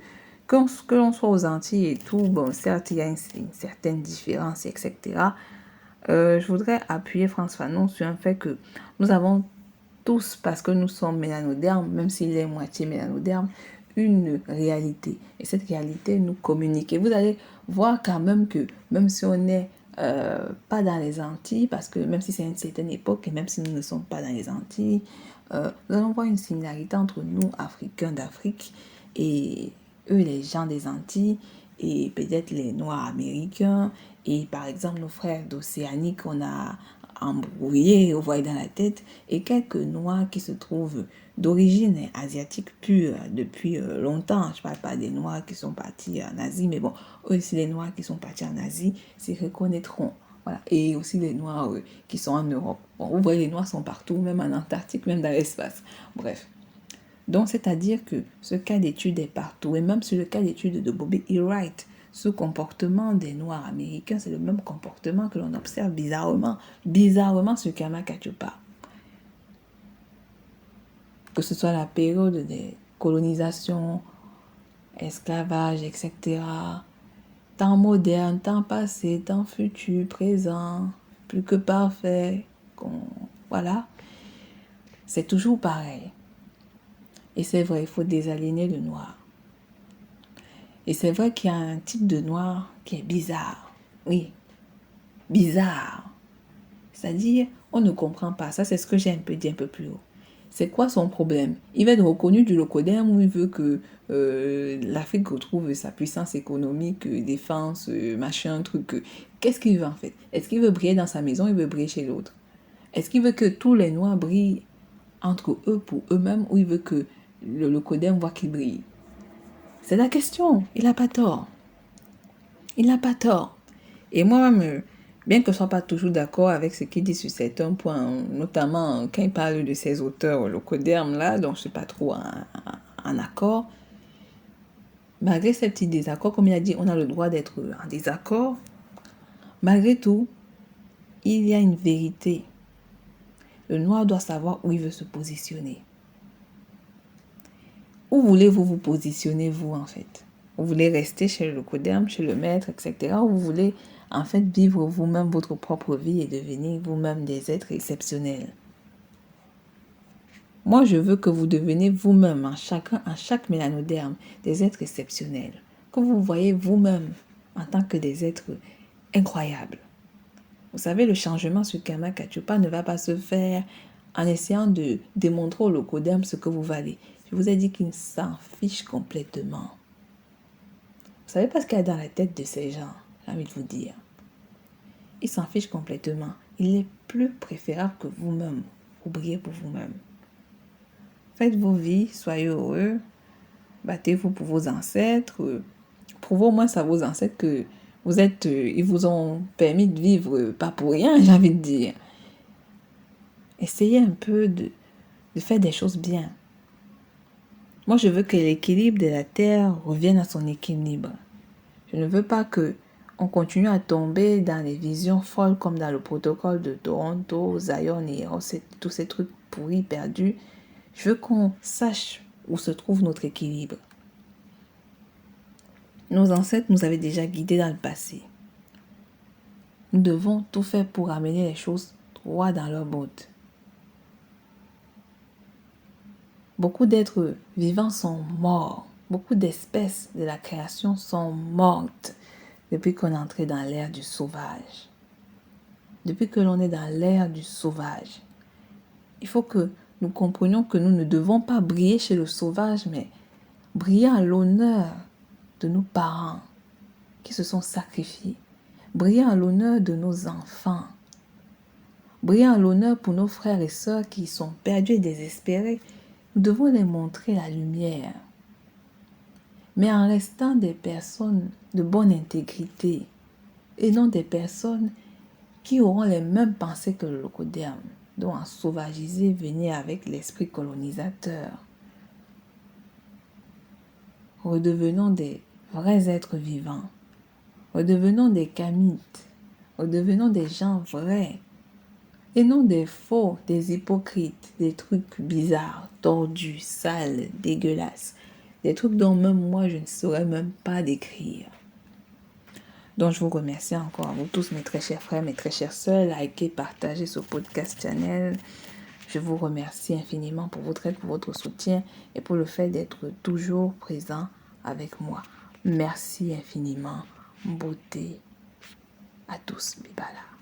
l'on soit aux Antilles et tout, bon, certes, il y a une certaine différence, etc. Je voudrais appuyer Frantz Fanon sur un fait que nous avons tous, parce que nous sommes mélanodermes, même s'il est moitié mélanoderme, une réalité. Et cette réalité nous communique. Et vous allez voir quand même que, même si on n'est pas dans les Antilles, parce que même si c'est une certaine époque, et même si nous ne sommes pas dans les Antilles, nous allons voir une similarité entre nous, Africains d'Afrique, et eux, les gens des Antilles, et peut-être les Noirs américains, et par exemple nos frères d'Océanie qu'on a embrouillés, vous voyez dans la tête, et quelques Noirs qui se trouvent d'origine asiatique pure depuis longtemps. Je ne parle pas des Noirs qui sont partis en Asie, mais bon, eux aussi les Noirs qui sont partis en Asie s'y reconnaîtront. Voilà. Et aussi les Noirs qui sont en Europe. Bon, vous voyez, les Noirs sont partout, même en Antarctique, même dans l'espace. Bref. Donc, c'est-à-dire que ce cas d'étude est partout. Et même sur le cas d'étude de Bobby E. Wright, ce comportement des Noirs américains, c'est le même comportement que l'on observe bizarrement sur Kamakachupa. Que ce soit la période des colonisations, esclavage, etc. Temps moderne, temps passé, temps futur, présent, plus que parfait. Voilà. C'est toujours pareil. Et c'est vrai, il faut désaligner le noir. Et c'est vrai qu'il y a un type de noir qui est bizarre. Oui, bizarre. C'est-à-dire, on ne comprend pas. Ça, c'est ce que j'ai un peu dit un peu plus haut. C'est quoi son problème? Il va être reconnu du locodème ou il veut que l'Afrique retrouve sa puissance économique, défense, machin, truc. Qu'est-ce qu'il veut en fait? Est-ce qu'il veut briller dans sa maison ou il veut briller chez l'autre? Est-ce qu'il veut que tous les Noirs brillent entre eux pour eux-mêmes ou il veut que le locodème voit qu'ils brillent? C'est la question. Il n'a pas tort. Il n'a pas tort. Et moi-même, bien que je ne sois pas toujours d'accord avec ce qu'il dit sur certains points, notamment quand il parle de ces auteurs locodermes là, dont je ne suis pas trop en accord, malgré ces petits désaccords, comme il a dit, on a le droit d'être en désaccord. Malgré tout, il y a une vérité. Le noir doit savoir où il veut se positionner. Où voulez-vous vous positionner, vous, en fait? Vous voulez rester chez le locoderme, chez le maître, etc. Ou vous voulez, en fait, vivre vous-même votre propre vie et devenir vous-même des êtres exceptionnels? Moi, je veux que vous deveniez vous-même, en chaque mélanoderme, des êtres exceptionnels. Que vous voyez vous-même en tant que des êtres incroyables. Vous savez, le changement sur Kamakachupa ne va pas se faire en essayant de démontrer au locoderme ce que vous valez. Je vous ai dit qu'il s'en fiche complètement. Vous savez pas ce qu'il y a dans la tête de ces gens, j'ai envie de vous dire. Ils s'en fichent complètement. Il est plus préférable que vous-même, vous brillez pour vous-même. Faites vos vies, soyez heureux. Battez-vous pour vos ancêtres. Prouvez au moins à vos ancêtres que ils vous ont permis de vivre pas pour rien, j'ai envie de dire. Essayez un peu de faire des choses bien. Moi, je veux que l'équilibre de la Terre revienne à son équilibre. Je ne veux pas que on continue à tomber dans les visions folles comme dans le protocole de Toronto, Zion et tous ces trucs pourris, perdus. Je veux qu'on sache où se trouve notre équilibre. Nos ancêtres nous avaient déjà guidés dans le passé. Nous devons tout faire pour amener les choses droit dans leur botte. Beaucoup d'êtres vivants sont morts. Beaucoup d'espèces de la création sont mortes depuis qu'on est entré dans l'ère du sauvage. Depuis que l'on est dans l'ère du sauvage, il faut que nous comprenions que nous ne devons pas briller chez le sauvage, mais briller à l'honneur de nos parents qui se sont sacrifiés. Briller à l'honneur de nos enfants. Briller à l'honneur pour nos frères et sœurs qui sont perdus et désespérés. Nous devons les montrer la lumière. Mais en restant des personnes de bonne intégrité et non des personnes qui auront les mêmes pensées que le locoderme, donc en sauvagisé venir avec l'esprit colonisateur. Redevenons des vrais êtres vivants. Redevenons des kamites. Redevenons des gens vrais. Et non des faux, des hypocrites, des trucs bizarres, tordus, sales, dégueulasses. Des trucs dont même moi je ne saurais même pas décrire. Donc je vous remercie encore à vous tous, mes très chers frères, mes très chères sœurs. Likez, partagez ce podcast channel. Je vous remercie infiniment pour votre aide, pour votre soutien et pour le fait d'être toujours présent avec moi. Merci infiniment. Beauté à tous, Bibala.